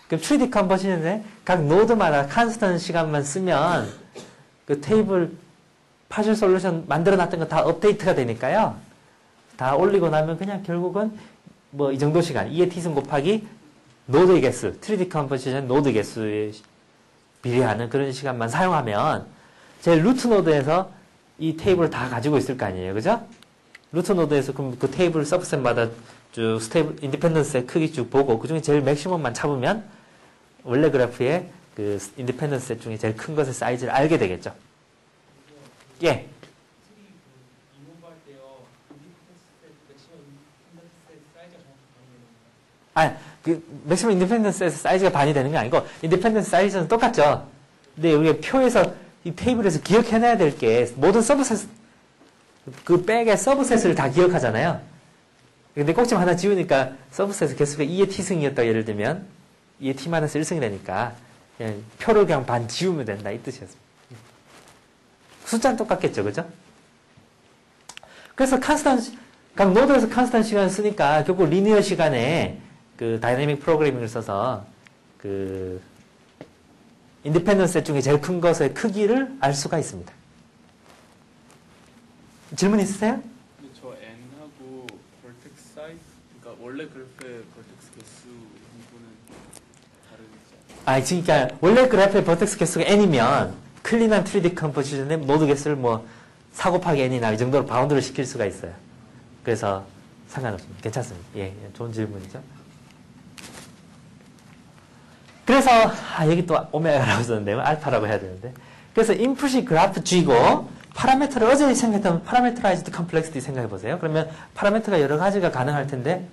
그럼 3D 컨버전에 각 노드마다 칸스턴 시간만 쓰면 그 테이블 파셜 솔루션 만들어 놨던 거 다 업데이트가 되니까요. 다 올리고 나면 그냥 결국은 뭐 이 정도 시간 2의 t승 곱하기 노드의 개수 3D 컨버전 노드 개수에 비례하는 그런 시간만 사용하면 제 루트 노드에서 이 테이블을 다 가지고 있을 거 아니에요. 그죠? 루트 노드에서 그럼 그 테이블 서브셋마다 쭉 스테이블 인디펜던스의 크기 쭉 보고 그 중에 제일 맥시멈만 잡으면 원래 그래프의 그 인디펜던스 셋 중에 제일 큰 것의 사이즈를 알게 되겠죠. 예. 아, 그 맥시멈 인디펜던스에서 사이즈가 반이 되는 게 아니고 인디펜던스 사이즈는 똑같죠. 근데 여기 표에서 이 테이블에서 기억해놔야 될 게 모든 서브셋 그 백의 서브셋을 다 기억하잖아요. 근데 꼭지 하나 지우니까 서브셋 개수가 2의 t승이었다 예를 들면 2의 t-1승이 되니까 그냥 표를 그냥 반 지우면 된다 이 뜻이었습니다. 숫자는 똑같겠죠. 그죠? 그래서 각 노드에서 칸스턴 시간을 쓰니까 결국 리니어 시간에 그 다이내믹 프로그래밍을 써서 그 인디펜던스 셋 중에 제일 큰 것의 크기를 알 수가 있습니다. 질문 있으세요? 저 n하고 vertex size, 그러니까 원래 그래프의 vertex 개수 부분은 다르겠죠? 그러니까 원래 그래프의 버텍스 개수가 n이면 클린한 3D 컴포지션의 노드 개수를 뭐 4 곱하기 n이나 이 정도로 바운드를 시킬 수가 있어요. 그래서 상관없습니다. 괜찮습니다. 예, 좋은 질문이죠. 그래서 여기 또 오메가라고 썼는데요. 알파라고 해야 되는데. 그래서 인풋이 그래프 G고 파라미터를 어제 생각했던 파라미터라이즈드 컴플렉시티 생각해 보세요. 그러면 파라미터가 여러 가지가 가능할 텐데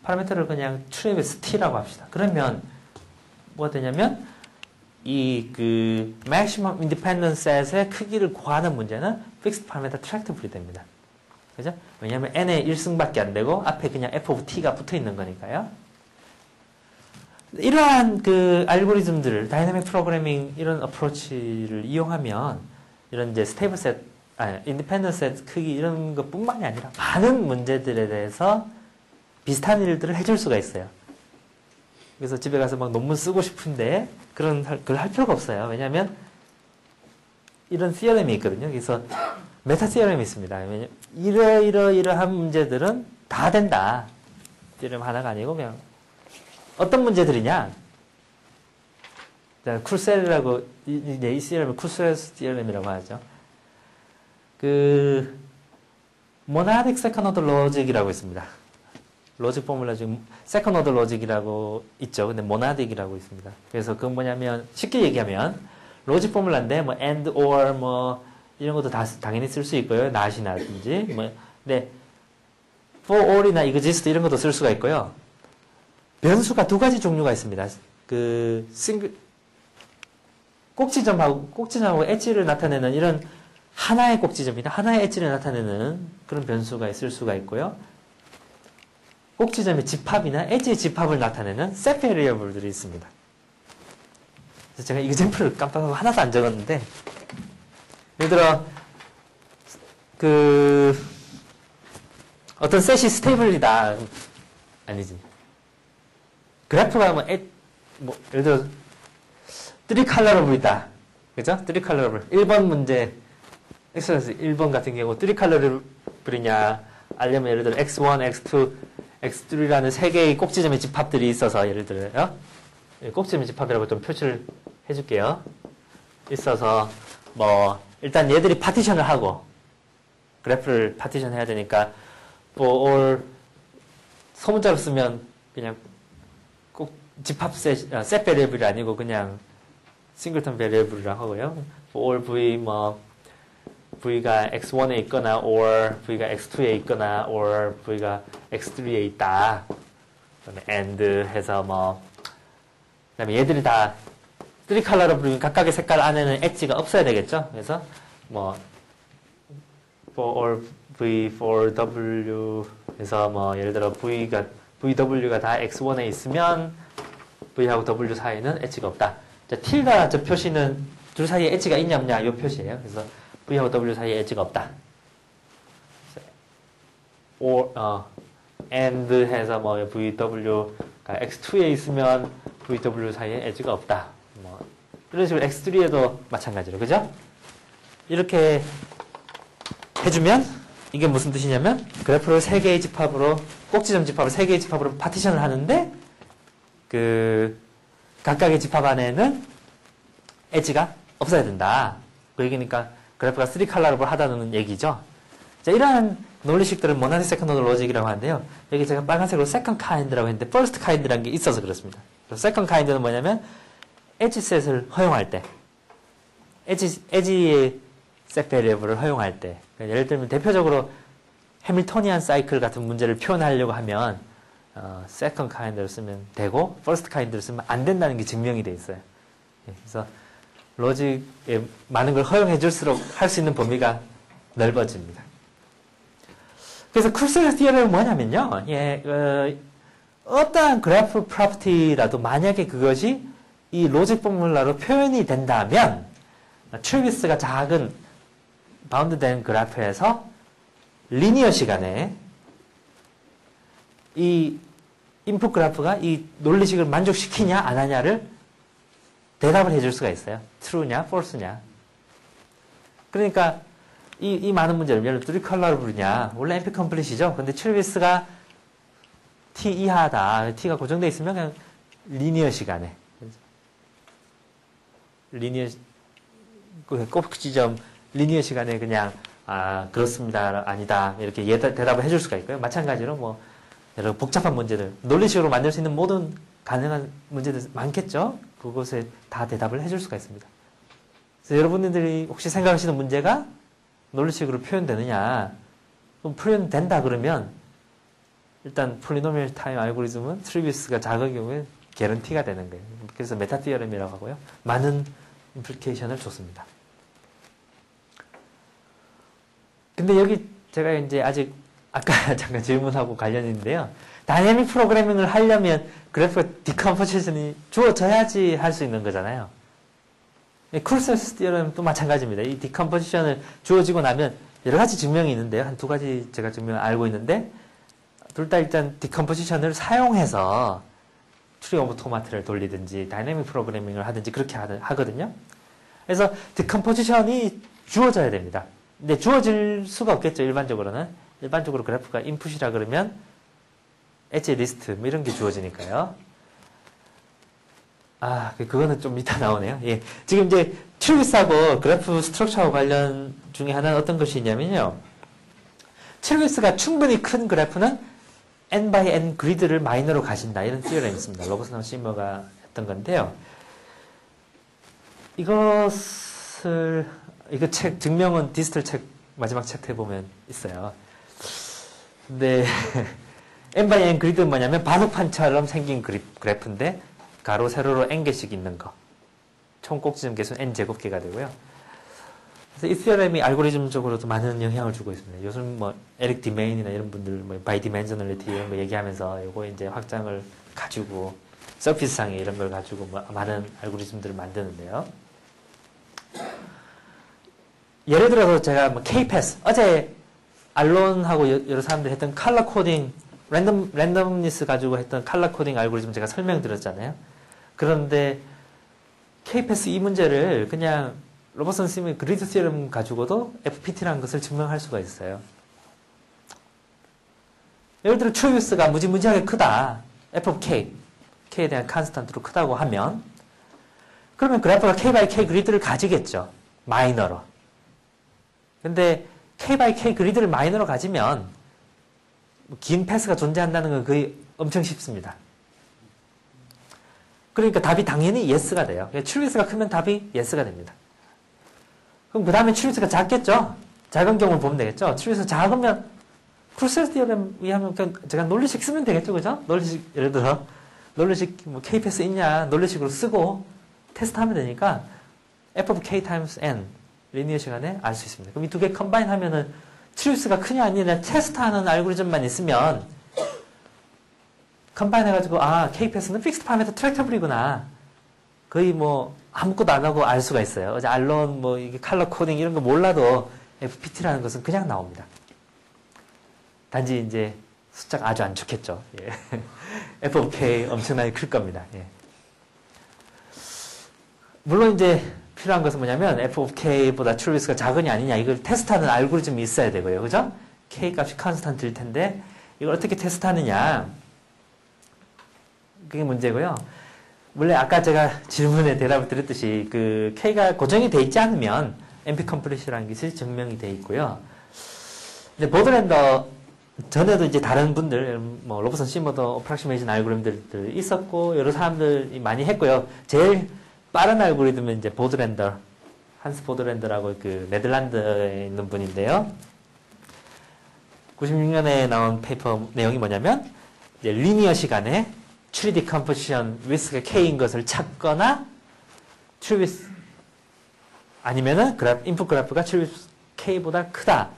파라미터를 그냥 트랩에서 T라고 합시다. 그러면 뭐가 되냐면 이 그 maximum independent set의 크기를 구하는 문제는 fixed parameter tractable이 됩니다. 그죠? 왜냐하면 n의 1승밖에 안 되고 앞에 그냥 f of t가 붙어 있는 거니까요. 이러한 그 알고리즘들을 다이내믹 프로그래밍 이런 어프로치를 이용하면 이런 이제 스테이블 셋, 인디펜던트 셋 크기 이런 것뿐만이 아니라 많은 문제들에 대해서 비슷한 일들을 해줄 수가 있어요. 그래서 집에 가서 막 논문 쓰고 싶은데 그걸 할 필요가 없어요. 왜냐하면 이런 시어럼이 있거든요. 그래서 메타 시어럼이 있습니다. 왜냐면 이러한 문제들은 다 된다. 시어럼 하나가 아니고 그냥 어떤 문제들이냐? 쿨셀이라고 이 시어럼을 쿨셀 시어럼이라고 하죠. 그 모나딕 세컨 오더 로직이라고 있습니다. 로직 포뮬라 중에 세컨 오더 로직이라고 있죠. 근데 모나딕이라고 있습니다. 그래서 그건 뭐냐면 쉽게 얘기하면 로직 포뮬라인데 뭐 and or 뭐 이런 것도 다 당연히 쓸 수 있고요. not이라든지 뭐 근데 for all이나 exist 이런 것도 쓸 수가 있고요. 변수가 두 가지 종류가 있습니다. 그 꼭지점하고 엣지를 나타내는 이런 하나의 꼭지점이나 하나의 엣지를 나타내는 그런 변수가 있을 수가 있고요. 꼭지점의 집합이나 엣지의 집합을 나타내는 셋 베리어블들이 있습니다. 그래서 제가 이그젬플을 깜빡하고 하나도 안 적었는데, 예를 들어 어떤 셋이 스테이블이다. 아니지. 그래프가 예를 들어 3컬러러블이다. 그죠? 3컬러러블. 1번 문제 엑서사이즈 1번 같은 경우 3컬러러블이냐 알려면 예를 들어 x1, x2, x3라는 세 개의 꼭지점의 집합들이 있어서 예를 들어요. 꼭지점의 집합이라고 좀 표시를 해줄게요. 있어서 일단 얘들이 파티션을 하고 그래프를 파티션 해야 되니까 for 소문자로 쓰면 그냥 꼭 집합 셋 베리어블이 아니고 그냥 싱글턴 베리어블이라고 하고요. for v v가 x1에 있거나 or v가 x2에 있거나 or v가 x3에 있다. 그다음에 and 해서 그다음에 얘들이 다 3컬러로 부르면 각각의 색깔 안에는 엣지가 없어야 되겠죠. 그래서 for v for w 해서 예를 들어 vw가 다 x1에 있으면 v하고 w 사이에는 엣지가 없다. 자, t가 저 표시는 둘 사이에 엣지가 있냐 없냐 이 표시예요. 그래서 v하고 w 사이에 엣지가 없다. and 해서 vw가 x2에 있으면 vw 사이에 엣지가 없다. 이런 식으로 x3에도 마찬가지로, 그죠? 이렇게 해주면 이게 무슨 뜻이냐면 그래프를 3개의 집합으로 꼭지점 집합을 3개의 집합으로 파티션을 하는데 각각의 집합 안에는 엣지가 없어야 된다. 그 얘기니까 그래프가 3컬러러블 하다는 얘기죠. 자, 이러한 논리식들을 모나드 세컨드 로직이라고 하는데요. 여기 제가 빨간색으로 세컨드 카인드라고 했는데 퍼스트 카인드라는 게 있어서 그렇습니다. 세컨드 카인드는 뭐냐면 엣지 셋을 허용할 때, 엣지의 셋 베리어블을 허용할 때, 예를 들면 대표적으로 해밀토니안 사이클 같은 문제를 표현하려고 하면 세컨드 카인드를 쓰면 되고 퍼스트 카인드를 쓰면 안 된다는 게 증명이 돼 있어요. 그래서 로직에 많은 걸 허용해 줄수록 할 수 있는 범위가 넓어집니다. 그래서 쿨셀 티어리는 뭐냐면요. 어떠한 그래프 프로퍼티라도 만약에 그것이 이 로직 포뮬러로 표현이 된다면 트레비스가 작은 바운드된 그래프에서 리니어 시간에 이 인풋 그래프가 이 논리식을 만족시키냐 안 하냐를 대답을 해줄 수가 있어요. true냐 false냐. 그러니까 이 많은 문제를 예를 들어 3컬러블이냐 원래 NP 컴플릿이죠. 근데 트레비스가 t 이하다. t가 고정되어 있으면 그냥 리니어 시간에 리니어 꼭지점 리니어 시간에 그냥 그렇습니다 아니다 이렇게 대답을 해줄 수가 있고요. 마찬가지로 여러 복잡한 문제들 논리식으로 만들 수 있는 모든 가능한 문제들 많겠죠. 그것에 다 대답을 해줄 수가 있습니다. 그래서 여러분들이 혹시 생각하시는 문제가 논리식으로 표현되느냐 그럼 표현된다 그러면 일단 폴리노미얼 타임 알고리즘은 트리비스가 작은 경우에 개런티가 되는 거예요. 그래서 메타 티어렘이라고 하고요. 많은 임플리케이션을 줬습니다. 근데 여기 제가 이제 아직 아까 잠깐 질문하고 관련이 있는데요. 다이내믹 프로그래밍을 하려면 그래프가 디컴포지션이 주어져야지 할 수 있는 거잖아요. 쿨셀스 티어렘도 마찬가지입니다. 이 디컴포지션을 주어지고 나면 여러 가지 증명이 있는데요. 한 2가지 제가 증명을 알고 있는데 둘 다 일단 디컴포지션을 사용해서 트리 오브 토마트를 돌리든지 다이내믹 프로그래밍을 하든지 그렇게 하거든요. 그래서 디컴포지션이 주어져야 됩니다. 근데 주어질 수가 없겠죠. 일반적으로는. 일반적으로 그래프가 인풋이라 그러면 엣지 리스트 이런 게 주어지니까요. 그거는 좀 이따 나오네요. 예. 지금 이제 트리비스하고 그래프 스트럭처하고 관련 중에 하나는 어떤 것이 있냐면요. 트리비스가 충분히 큰 그래프는 n by n 그리드를 마이너로 가신다. 이런 티어렘이 있습니다. 로버스나 시머가 했던 건데요. 이거 책, 증명은 디스틀 책, 마지막 챕터에 보면 있어요. 근데, n by n 그리드는 뭐냐면 바둑판처럼 생긴 그래프인데, 가로, 세로로 n 개씩 있는 거. 총 꼭지점 개수는 n제곱개가 되고요. 그래서 이 theorem이 알고리즘적으로도 많은 영향을 주고 있습니다. 요즘 뭐 에릭 디메인이나 이런 분들 뭐 바이디멘셔널리티 이런 거 얘기하면서 요거 이제 확장을 가지고 서피스상에 이런 걸 가지고 뭐 많은 알고리즘들을 만드는데요. 예를 들어서 제가 뭐 K-패스 어제 알론하고 여러 사람들이 했던 컬러 코딩 랜덤니스 가지고 했던 컬러 코딩 알고리즘 제가 설명드렸잖아요. 그런데 K-패스 이 문제를 그냥 로버슨 심의 그리드 티어럼 가지고도 FPT라는 것을 증명할 수가 있어요. 예를 들어 truth가 무지무지하게 크다. f of k, k에 대한 컨스탄트로 크다고 하면 그러면 그래프가 k by k 그리드를 가지겠죠. 마이너로. 근데 k by k 그리드를 마이너로 가지면 긴 패스가 존재한다는 건 거의 엄청 쉽습니다. 그러니까 답이 당연히 yes가 돼요. truth가 크면 답이 yes가 됩니다. 그럼 그 다음에 truth가 작겠죠? 작은 경우를 보면 되겠죠? truth가 작으면 크루셀 티어렘 위하면 그냥 제가 논리식 쓰면 되겠죠, 그죠? 논리식, 예를 들어, 논리식, 뭐, K-패스 있냐, 논리식으로 쓰고, 테스트하면 되니까, f of k times n, 리니어 시간에 알 수 있습니다. 그럼 이 두 개 컴바인 하면은, truth가 크냐 아니냐 테스트하는 알고리즘만 있으면, 컴바인 해가지고, 아, K-패스는 픽스드 파라미터 트랙터블이구나. 거의 뭐, 아무것도 안 하고 알 수가 있어요. 어제 알론, 뭐, 이게 칼러 코딩 이런 거 몰라도, FPT라는 것은 그냥 나옵니다. 단지 이제 숫자가 아주 안 좋겠죠. 예. f of k 엄청나게 클 겁니다. 예. 물론 이제 필요한 것은 뭐냐면 f of k보다 truth가 작으냐 아니냐 이걸 테스트하는 알고리즘이 있어야 되고요. 그죠? k 값이 컨스탄트일 텐데 이걸 어떻게 테스트하느냐 그게 문제고요. 원래 아까 제가 질문에 대답을 드렸듯이 그 k가 고정이 돼 있지 않으면 NP 컴플리시라는 것이 증명이 돼 있고요. 이제 보드랜더 전에도 이제 다른 분들, 뭐, 로버슨 시머더 어프락시메이션 알고리즘들 있었고, 여러 사람들이 많이 했고요. 제일 빠른 알고리즘은 이제 보드랜더, 한스 보드랜더라고 그 네덜란드에 있는 분인데요. 96년에 나온 페이퍼 내용이 뭐냐면, 이제 리니어 시간에 3D 컴포지션 위스가 K인 것을 찾거나, 트리비스, 아니면은 인풋 그래프가 트리비스 K보다 크다.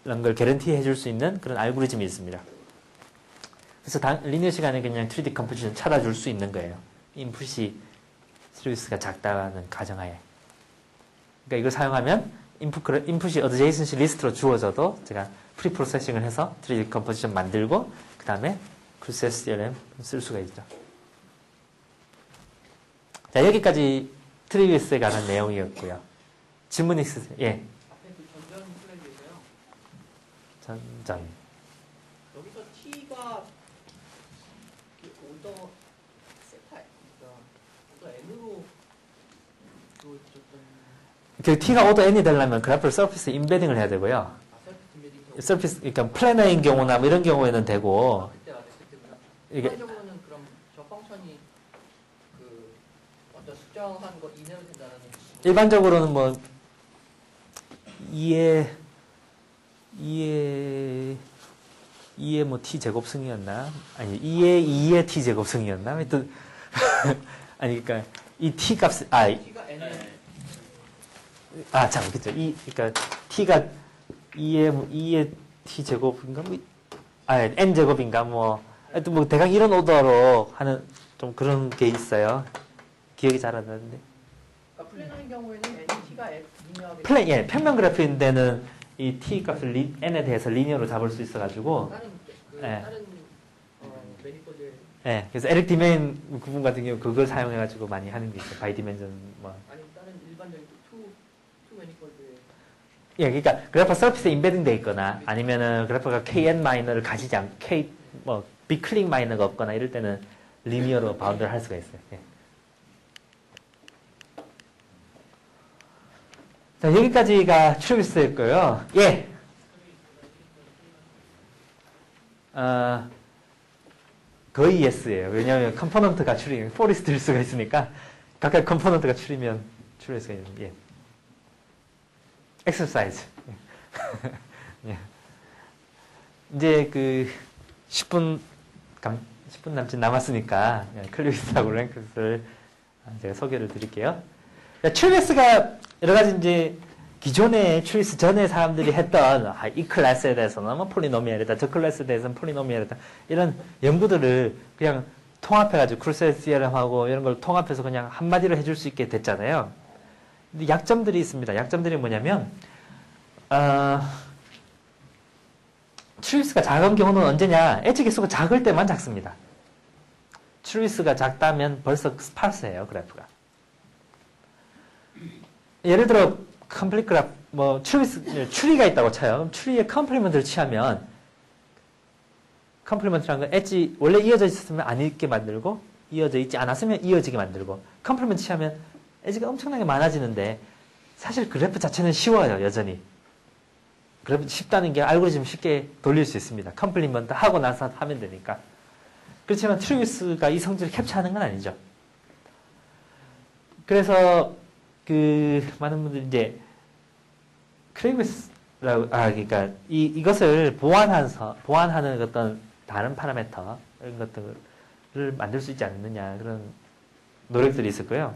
이런 걸 개런티 해줄 수 있는 그런 알고리즘이 있습니다. 그래서 리니어 시간에 그냥 3D 컴포지션 찾아줄 수 있는 거예요. 인풋이 트리비스가 작다는 가정하에. 그러니까 이걸 사용하면 인풋이 어드제이슨시 리스트로 주어져도 제가 프리 프로세싱을 해서 3D 컴포지션 만들고 그 다음에 크루세스 디어렘 쓸 수가 있죠. 자, 여기까지 트리비스에 관한 내용이었고요. 질문 있으세요? 예. 전전. 여기서 t가 오더 세타, 그러니까 오더 n으로 주어졌던. 그 t가 오더 n이 되려면 그래프를 서피스에 인베딩을 해야 되고요. 서피스, 그러니까 플래너인 경우나 뭐 이런 경우에는 되고. 그때구나. 이게 일반적으로는 그럼 저 펑션이 그 어떤 수정한 거 이내로 된다는. 일반적으로는 뭐 2의 뭐 t 제곱승이었나? 아니 2의 t 제곱승이었나? 하여튼 아니 그러니까 이 t 값 t가 n을 참 그죠. 그러니까 t가 2의 t 제곱인가 뭐 n 제곱인가 뭐 하여튼 뭐 대강 이런 오더로 하는 좀 그런 게 있어요. 기억이 잘 안 나는데. 그러니까 플래너인 경우에는 t가 리니어하게 평면 그래프인데는 이 t 값을 n에 대해서 리니어로 잡을 수 있어가지고. 다른 매니폴드. 예, 그래서 에릭 디메인 그분 같은 경우 그걸 사용해가지고 많이 하는 게 있어요. 바이 디멘전 뭐. 아니 다른 일반적인 투 매니폴드에. 예, 그러니까 그래프 서피스에 인베딩 돼 있거나 아니면은 그래프가 kn 마이너를 가지지 않고 비클릭 마이너가 없거나 이럴 때는 리니어로 바운드를 할 수가 있어요. 예. 자, 여기까지가 트리비스였고요. 예. 거의 예스예요. 왜냐하면 컴포넌트가 추리면 포리스트일 수가 있으니까 각각 컴포넌트가 추리면 추릴 수가 있는. 예. 엑서사이즈. 예. 이제 그 10분 남짓 남았으니까 클리비스하고 랭크스를 제가 소개를 드릴게요. 트리비스가 여러 가지 이제 기존에 트리비스 전에 사람들이 했던 이 클래스에 대해서는 뭐 폴리노미얼이다, 저 클래스에 대해서는 폴리노미얼이다 이런 연구들을 그냥 통합해가지고 크루셀 시어럼하고 이런 걸 통합해서 그냥 한마디로 해줄 수 있게 됐잖아요. 근데 약점들이 있습니다. 약점들이 뭐냐면 트리비스가 작은 경우는 언제냐? 엣지 개수가 작을 때만 작습니다. 트리비스가 작다면 벌써 스파스예요, 그래프가. 예를 들어 컴플릿 그래프, 뭐 추리가 있다고 쳐요. 그럼 추리에 컴플리먼트를 취하면 컴플리먼트라는 건 엣지 원래 이어져 있었으면 안 있게 만들고 이어져 있지 않았으면 이어지게 만들고 컴플리먼트 취하면 엣지가 엄청나게 많아지는데 사실 그래프 자체는 쉬워요, 여전히. 그래프 쉽다는 게 알고리즘 쉽게 돌릴 수 있습니다. 컴플리먼트 하고 나서 하면 되니까. 그렇지만 트리비스가 이 성질을 캡처하는 건 아니죠. 그래서 많은 분들이 이제 트리비스라고 그러니까 이것을 보완하는 어떤 다른 파라미터 이런 것들을 만들 수 있지 않느냐 그런 노력들이 있었고요.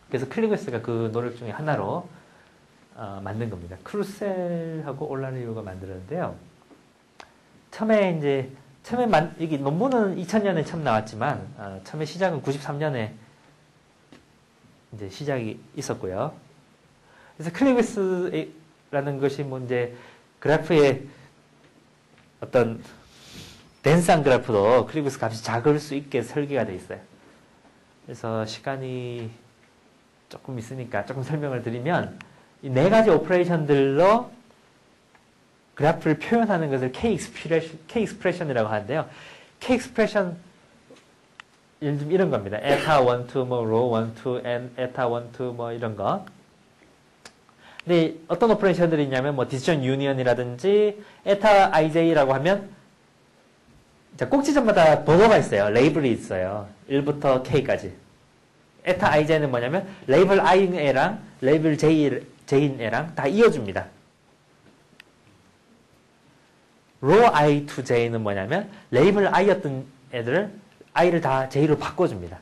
그래서 클리그스가 그 노력 중에 하나로 만든 겁니다. 크루셀하고 올라리오가 만들었는데요. 처음에 이게 논문은 2000년에 처음 나왔지만 처음에 시작은 93년에 이제 시작이 있었고요. 그래서 클리그스라는 것이 뭐 이제 그래프의 어떤 덴스한 그래프도 클리그스 값이 작을 수 있게 설계가 되어 있어요. 그래서 시간이 조금 있으니까 조금 설명을 드리면 이 네 가지 오퍼레이션들로 그래프를 표현하는 것을 K-expression이라고 하는데요. K-expression 예를 들면 이런 겁니다. 에타 1, 2, 뭐 로 1, 2, n 에타 1, 2, 뭐 이런 거. 근데 어떤 오퍼레이션들이 있냐면 뭐 디시전 유니언이라든지 에타 ij라고 하면 자, 꼭지점마다 번호가 있어요. 레이블이 있어요. 1부터 k까지. 에타 ij는 뭐냐면 레이블 i인 애랑 레이블 j인 애랑 다 이어줍니다. 로 i to j는 뭐냐면 레이블 i였던 애들을 i를 다 j로 바꿔줍니다.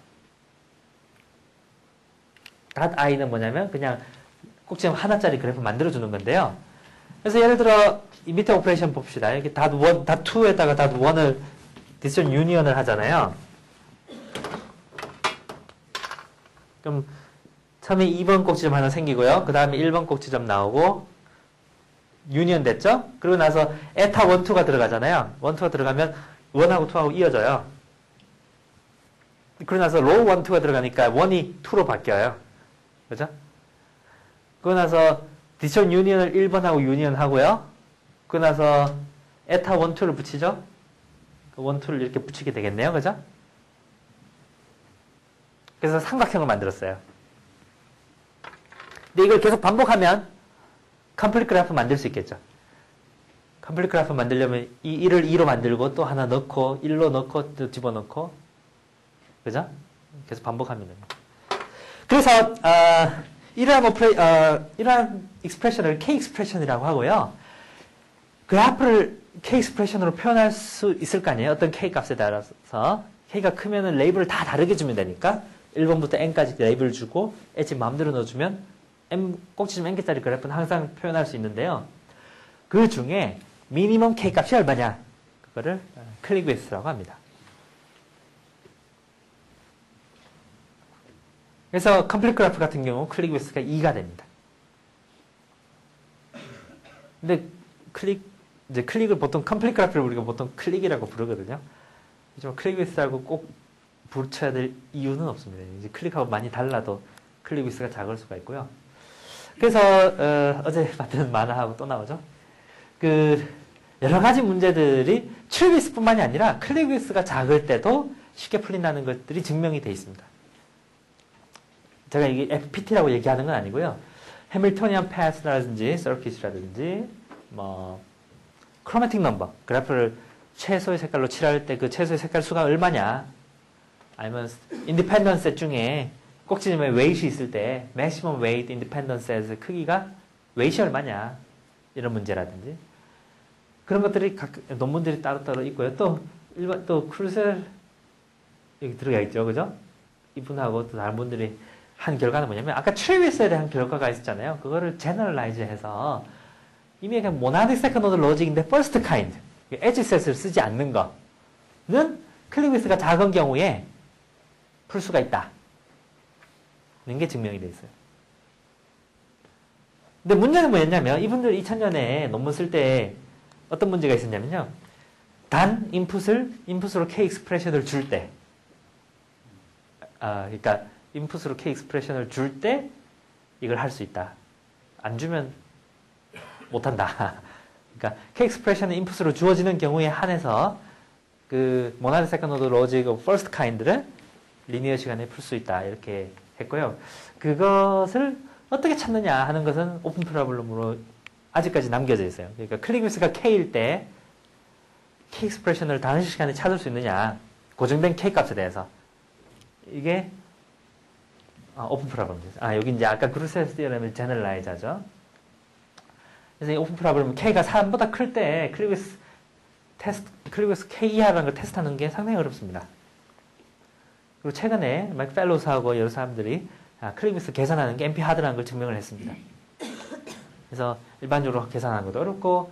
닷 i는 뭐냐면 그냥 꼭지점 하나짜리 그래프 만들어주는 건데요. 그래서 예를 들어 이 밑에 오퍼레이션 봅시다. 이렇게 닷 2에다가 닷 1을 디시전 유니언을 하잖아요. 그럼 처음에 2번 꼭지점 하나 생기고요. 그 다음에 1번 꼭지점 나오고 유니언 됐죠? 그러고 나서 에타 1, 2가 들어가잖아요. 1, 2가 들어가면 1하고 2하고 이어져요. 그러고 나서 로 1, 2가 들어가니까 1이 2로 바뀌어요. 그죠? 그러고 나서 디시전 유니언을 1번하고 유니언 하고요. 그러고 나서 에타 1, 2를 붙이죠? 1, 2를 이렇게 붙이게 되겠네요. 그죠? 그래서 삼각형을 만들었어요. 근데 이걸 계속 반복하면 컴플릿 그래프 만들 수 있겠죠. 컴플릿 그래프 만들려면 이 1을 2로 만들고 또 하나 넣고 1로 넣고 또 집어넣고 그죠? 계속 반복하면 됩니다. 그래서 이러한 익스프레션을 K-익스프레션이라고 하고요. 그래프를 K-익스프레션으로 표현할 수 있을 거 아니에요. 어떤 K 값에 따라서 K가 크면은 레이블을 다 다르게 주면 되니까 1번부터 N까지 레이블 주고 엣지 마음대로 넣어주면 꼭지점 N개짜리 그래프는 항상 표현할 수 있는데요. 그 중에 미니멈 K 값이 얼마냐? 그거를 클리그웨스라고 합니다. 그래서 컴플릿 그래프 같은 경우 클리그웨스가 2가 됩니다. 근데 클릭을 보통 컴플릿 그래프를 우리가 보통 클릭이라고 부르거든요. 하지만 클리그웨스하고 꼭 붙여야 될 이유는 없습니다. 이제 클릭하고 많이 달라도 클리그웨스가 작을 수가 있고요. 그래서 어제 봤던 만화하고 또 나오죠. 여러 가지 문제들이 트리비스뿐만이 아니라 클리그웨스가 작을 때도 쉽게 풀린다는 것들이 증명이 되어 있습니다. 제가 이게 FPT라고 얘기하는 건 아니고요. 해밀토니안 패스라든지 서킷이라든지 뭐 크로매틱 넘버 그래프를 최소의 색깔로 칠할 때 그 최소의 색깔 수가 얼마냐 아니면 인디펜던스 셋 중에 꼭지점에 웨이트이 있을 때 maximum weight independent set의 크기가 웨이트이 얼마냐 이런 문제라든지 그런 것들이 각 논문들이 따로따로 있고요. 또 크루셀 여기 들어가 있죠, 그죠? 이분하고 또 다른 분들이 한 결과는 뭐냐면 아까 트리위스에 대한 결과가 있었잖아요. 그거를 제너럴라이즈 해서 이미 그냥 모나딕 세컨드 오더 로직인데 퍼스트 카인드 엣지 셋을 쓰지 않는 거는 클릭위스가 작은 경우에 풀 수가 있다. 는 게 증명이 돼 있어요. 근데 문제는 뭐였냐면 이분들 2000년에 논문 쓸 때 어떤 문제가 있었냐면요. 단 인풋으로 K 익스프레션을 줄 때, 그러니까 인풋으로 K 익스프레션을 줄 때 이걸 할 수 있다. 안 주면 못한다. 그러니까 K 익스프레션은 인풋으로 주어지는 경우에 한해서 그 모나드 세컨드 오더 로직 퍼스트 카인드를 리니어 시간에 풀 수 있다. 이렇게 했고요. 그것을 어떻게 찾느냐 하는 것은 오픈 프로블럼으로 아직까지 남겨져 있어요. 그러니까 클릭위스가 K일 때 K 익스프레션을 단시 시간에 찾을 수 있느냐. 고정된 K 값에 대해서. 이게 오픈 프로블럼이죠. 여기 이제 아까 그루세스 디어럼을 제너럴라이즈 하죠. 그래서 이 오픈 프로블럼 K가 3보다 클 때 클릭위스 K 이하라는 걸 테스트하는 게 상당히 어렵습니다. 그리고 최근에 마이크 펠로스하고 여러 사람들이 클릭위스 계산하는 게 NP 하드라는 걸 증명을 했습니다. 그래서 일반적으로 계산하는 것도 어렵고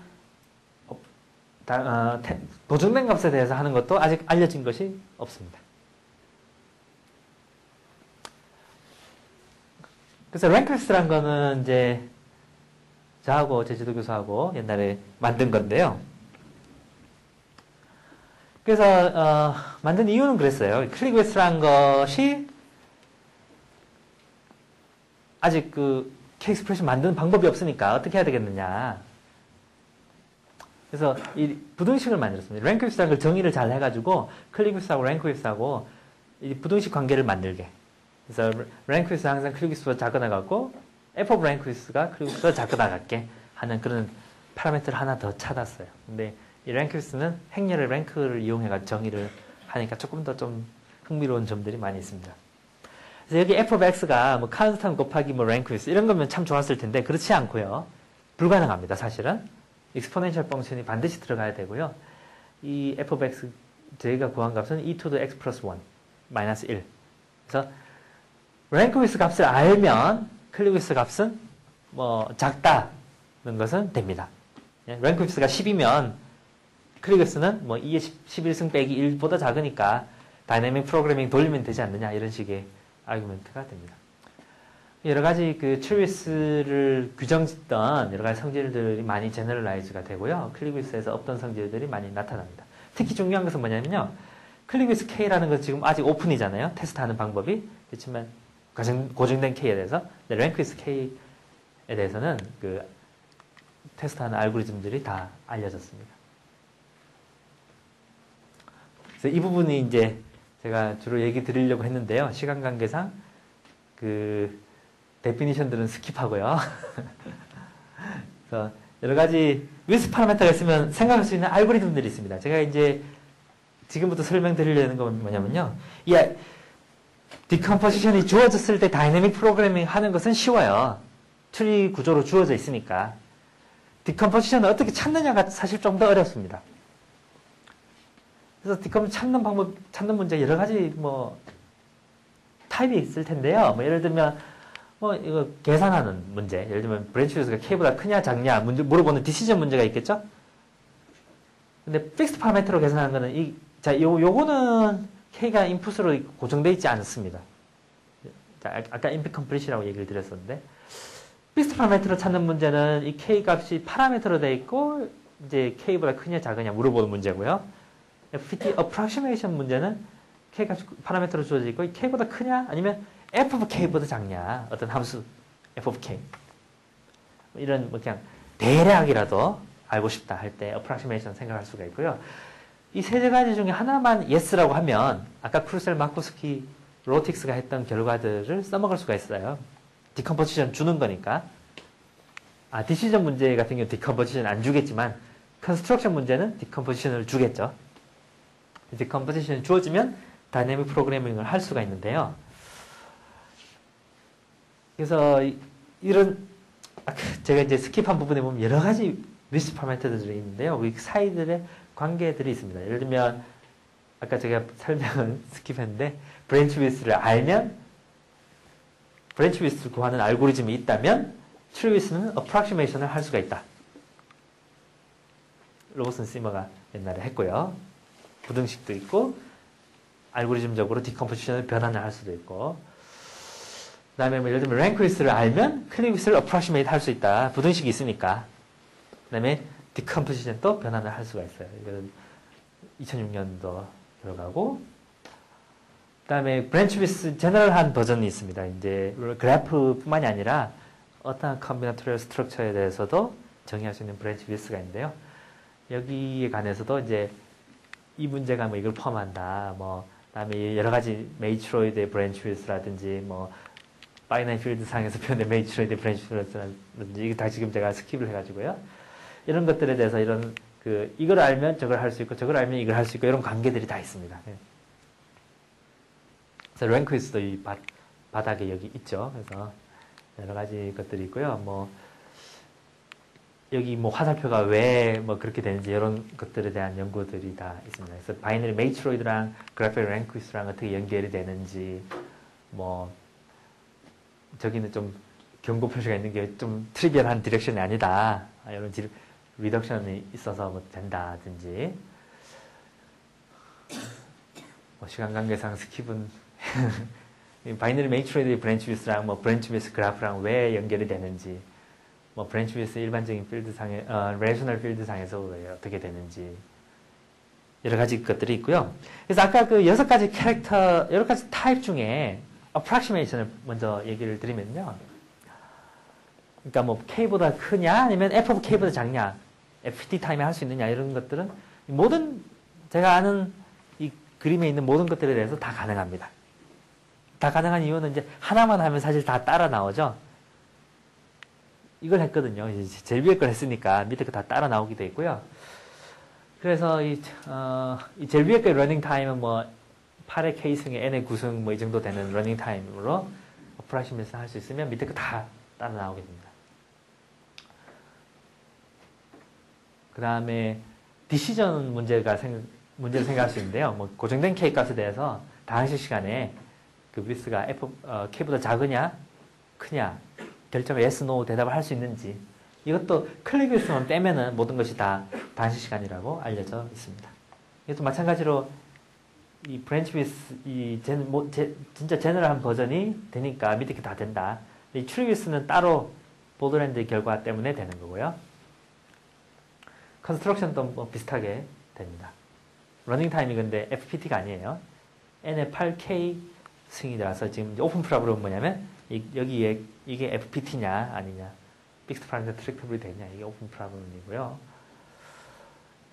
보증된 값에 대해서 하는 것도 아직 알려진 것이 없습니다. 그래서 랭크리스라는 거는 이제 저하고 제주도 교수하고 옛날에 만든 건데요. 그래서 만든 이유는 그랬어요. 클릭위스라는 것이 아직 그 K 익스프레션 만드는 방법이 없으니까 어떻게 해야 되겠느냐. 그래서 이 부등식을 만들었습니다. 랭크위스라는 걸 정의를 잘 해가지고 클릭위스하고 랭크위스하고 이 부등식 관계를 만들게. 그래서 랭크위스가 항상 클릭위스보다 작거나 같고 f of 랭크위스가 클릭위스보다 작거나 같게 하는 그런 파라미터를 하나 더 찾았어요. 근데 이 랭크위스는 행렬의 랭크를 이용해가 정의를 하니까 조금 더 좀 흥미로운 점들이 많이 있습니다. 그래서 여기 f of x가 뭐 컨스턴트 곱하기 뭐 랭크위스 이런 거면 참 좋았을 텐데 그렇지 않고요. 불가능합니다. 사실은. 익스포넨셜 펑션이 반드시 들어가야 되고요. 이 f of x 저희가 구한 값은 e to the x plus 1 마이너스 1. 그래서 랭크위스 값을 알면 클릭위스 값은 뭐 작다는 것은 됩니다. 랭크위스가 10이면 클릭위스는 뭐 2의 11승 빼기 1보다 작으니까 다이내믹 프로그래밍 돌리면 되지 않느냐 이런 식의 아규멘트가 됩니다. 여러 가지 그 트리위스를 규정짓던 여러 가지 성질들이 많이 제너럴라이즈가 되고요. 클릭위스에서 없던 성질들이 많이 나타납니다. 특히 중요한 것은 뭐냐면요. 클릭위스 K라는 건 지금 아직 오픈이잖아요. 테스트하는 방법이. 그렇지만 고정된 K에 대해서 랭크위스 K에 대해서는 그 테스트하는 알고리즘들이 다 알려졌습니다. 그래서 이 부분이 이제 제가 주로 얘기 드리려고 했는데요. 시간 관계상 그 데피니션들은 스킵하고요. 그래서 여러 가지 위스 파라미터가 있으면 생각할 수 있는 알고리즘들이 있습니다. 제가 이제 지금부터 설명드리려는 건 뭐냐면요. 이 디컴포지션이 주어졌을 때 다이내믹 프로그래밍 하는 것은 쉬워요. 트리 구조로 주어져 있으니까. 디컴포지션을 어떻게 찾느냐가 사실 좀 더 어렵습니다. 그래서 디컴포지션 찾는 문제 여러 가지 뭐 타입이 있을 텐데요. 뭐 예를 들면 뭐 이거 계산하는 문제. 예를 들면 브랜치 유스가 K보다 크냐 작냐 물어보는 디시전 문제가 있겠죠? 근데 픽스드 파라미터로 계산하는 거는 요거는 K가 인풋으로 고정되어 있지 않습니다. 아까 인풋 컴플릿이라고 얘기를 드렸었는데 픽스드 파라미터로 찾는 문제는 이 K 값이 파라미터로 되어 있고 이제 K보다 크냐 작으냐 물어보는 문제고요. FPT approximation 문제는 K 값이 파라미터로 주어져 있고 K보다 크냐 아니면 F of K보다 작냐 어떤 함수 F of K 이런 뭐 그냥 대략이라도 알고 싶다 할 때 approximation 생각할 수가 있고요. 이 세 가지 중에 하나만 yes라고 하면 아까 크루셀 마코스키 로틱스가 했던 결과들을 써먹을 수가 있어요. 디컴포지션 주는 거니까. 디시전 문제 같은 경우 디컴포지션 안 주겠지만 컨스트럭션 문제는 디컴포지션을 주겠죠. 디컴포지션이 주어지면 다이내믹 프로그래밍을 할 수가 있는데요. 그래서 이런 제가 이제 스킵한 부분에 보면 여러 가지 리스트 파라미터들이 있는데요. 그 사이들의 관계들이 있습니다. 예를 들면 아까 제가 설명은 스킵했는데 브랜치 위스를 알면 브랜치 위스를 구하는 알고리즘이 있다면 트리 위스는 어프락시메이션을 할 수가 있다. 로버슨 시머가 옛날에 했고요. 부등식도 있고 알고리즘적으로 디컴포지션을 변환을 할 수도 있고 그 다음에 뭐 예를 들면 랭크 위스를 알면 클릭 위스를 어프락시메이트 할 수 있다. 부등식이 있으니까. 그 다음에 디컴포지션도 변환을 할 수가 있어요. 이건 2006년도 결과고 그 다음에 브랜치 위스 제너럴한 버전이 있습니다. 이제 그래프뿐만이 아니라 어떤 컴비나토리얼 스트럭처에 대해서도 정의할 수 있는 브랜치 위스가 있는데요. 여기에 관해서도 이제 이 문제가 뭐 이걸 포함한다. 뭐 그다음에 여러 가지 메이트로이드의 브랜치 위스라든지 뭐 파이나이 필드 상에서 표현된 메이트로이드의 브랜치 위스라든지 이게 다 지금 제가 스킵을 해가지고요. 이런 것들에 대해서 이런 이걸 알면 저걸 할 수 있고 저걸 알면 이걸 할 수 있고 이런 관계들이 다 있습니다. 그래서 랭크 위스도 이 바닥에 여기 있죠. 그래서 여러 가지 것들이 있고요. 뭐 여기 뭐 화살표가 왜 뭐 그렇게 되는지 이런 것들에 대한 연구들이 다 있습니다. 그래서 바이너리 메이트로이드랑 그래픽 랭크 위스랑 어떻게 연결이 되는지 뭐 저기는 좀 경고 표시가 있는 게 좀 트리비얼한 디렉션이 아니다. 이런 리덕션이 있어서 뭐 된다든지 뭐 시간 관계상 스킵은 바이너리 메이트로이드의 브랜치 위스랑 뭐 브랜치 위스 그래프랑 왜 연결이 되는지 뭐 브랜치 위스 일반적인 필드상에 레이셔널 필드상에서 왜 어떻게 되는지 여러 가지 것들이 있고요. 그래서 아까 그 6가지 캐릭터 여러 가지 타입 중에 approximation을 먼저 얘기를 드리면요. 그러니까 뭐 K보다 크냐 아니면 F of K보다 작냐 FPT 타임에 할 수 있느냐 이런 것들은 모든 제가 아는 이 그림에 있는 모든 것들에 대해서 다 가능합니다. 다 가능한 이유는 이제 하나만 하면 사실 다 따라 나오죠. 이걸 했거든요. 이제 제일 위에 걸 했으니까 밑에 거 다 따라 나오게 돼 있고요. 그래서 이 제일 위에 거의 러닝 타임은 뭐 8의 K승에 N의 9승 뭐 이 정도 되는 러닝 타임으로 어프라시면서 할 수 있으면 밑에 거 다 따라 나오게 됩니다. 그 다음에 디시전 문제를 생각할 수 있는데요. 뭐 고정된 K 값에 대해서 다항식 시간에 그 위스가 K보다 작으냐 크냐 결정을 yes, no 대답을 할 수 있는지 이것도 클릭 위스만 빼면은 모든 것이 다 다항식 시간이라고 알려져 있습니다. 이것도 마찬가지로 이 브랜치 위스 진짜 제너럴한 버전이 되니까 밑에 게 다 된다. 이 트리 위스는 따로 보드랜드 결과 때문에 되는 거고요. 컨스트럭션도 뭐 비슷하게 됩니다. 러닝 타임이 근데 FPT가 아니에요. N의 8K 승이라서 지금 오픈 프로블럼은 뭐냐면 여기에 이게 FPT냐 아니냐 픽스드 파라미터 트랙터블이 되냐 이게 오픈 프로블럼이고요.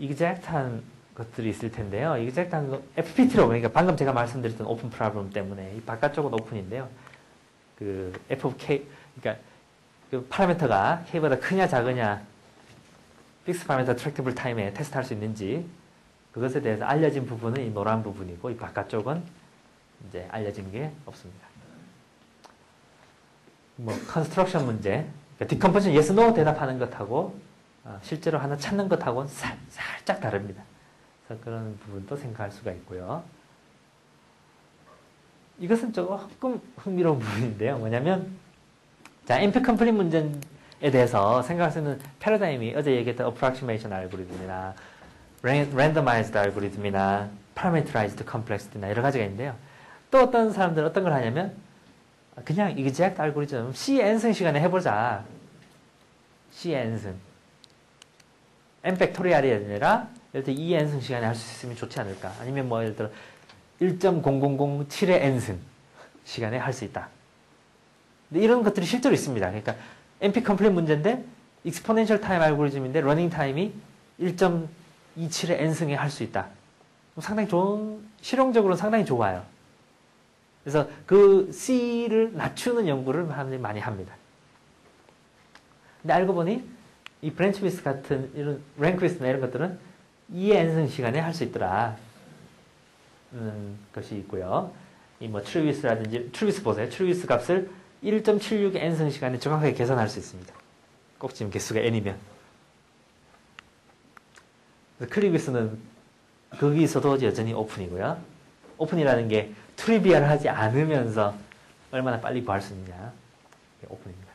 이그젝트한 것들이 있을 텐데요. 이그젝트한 거 FPT로 그러니까 방금 제가 말씀드렸던 오픈 프로블럼 때문에 이 바깥쪽은 오픈인데요. 그 F of K 그러니까 그 파라미터가 K보다 크냐 작으냐 픽스 파라미터 트랙터블 타임에 테스트할 수 있는지 그것에 대해서 알려진 부분은 이 노란 부분이고 이 바깥쪽은 이제 알려진 게 없습니다. 뭐 컨스트럭션 문제, 그러니까 디컴포지션 yes, no 대답하는 것하고 실제로 하나 찾는 것하고는 살짝 다릅니다. 그래서 그런 부분도 생각할 수가 있고요. 이것은 조금 흥미로운 부분인데요. 뭐냐면 자, NP 컴플릿 문제에 대해서 생각할 수 있는 패러다임이 어제 얘기했던 approximation 알고리즘이나 randomized 알고리즘이나 parameterized complexity나 여러 가지가 있는데요. 또 어떤 사람들은 어떤 걸 하냐면 그냥 exact 알고리즘 Cn승 시간에 해보자. Cn승 n 팩토리얼이 아니라 예를 들어 2n승 시간에 할 수 있으면 좋지 않을까. 아니면 뭐 예를 들어 1.0007의 n승 시간에 할 수 있다. 근데 이런 것들이 실제로 있습니다. 그러니까 NP 컴플릿 문제인데 익스포넨셜 타임 알고리즘인데 러닝 타임이 1.27의 n승에 할 수 있다. 상당히 실용적으로는 상당히 좋아요. 그래서 그 C를 낮추는 연구를 사람들이 많이 합니다. 근데 알고 보니 이 브랜치 위스 같은 이런 랭크 위스나 이런 것들은 2의 n승 시간에 할 수 있더라. 것이 있고요. 이 뭐 트리 위스라든지 트리 위스 보세요. 트리 위스 값을 1.76의 n승 시간에 정확하게 계산할 수 있습니다. 꼭지점 개수가 n이면. 클릭 위스는 거기서도 여전히 오픈이고요. 오픈이라는 게 트리비얼하지 않으면서 얼마나 빨리 구할 수 있느냐. 오픈입니다.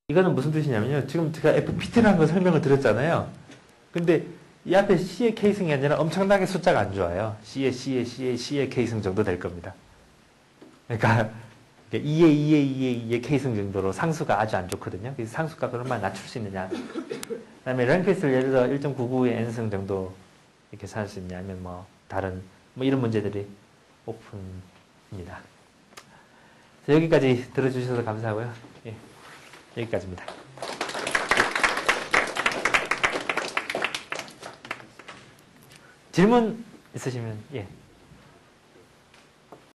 이거는 무슨 뜻이냐면요. 지금 제가 FPT라는 거 설명을 드렸잖아요. 근데 이 앞에 C의 K승이 아니라 엄청나게 숫자가 안 좋아요. C의 K승 정도 될 겁니다. 그러니까 2의 K승 정도로 상수가 아주 안 좋거든요. 그래서 상수값을 얼마나 낮출 수 있느냐. 그 다음에 랭크스를 예를 들어 1.99의 N승 정도 이렇게 찾을 수 있냐. 아니면 뭐 다른 뭐 이런 문제들이 오픈입니다. 여기까지 들어주셔서 감사하고요. 예, 여기까지입니다. 질문 있으시면 예.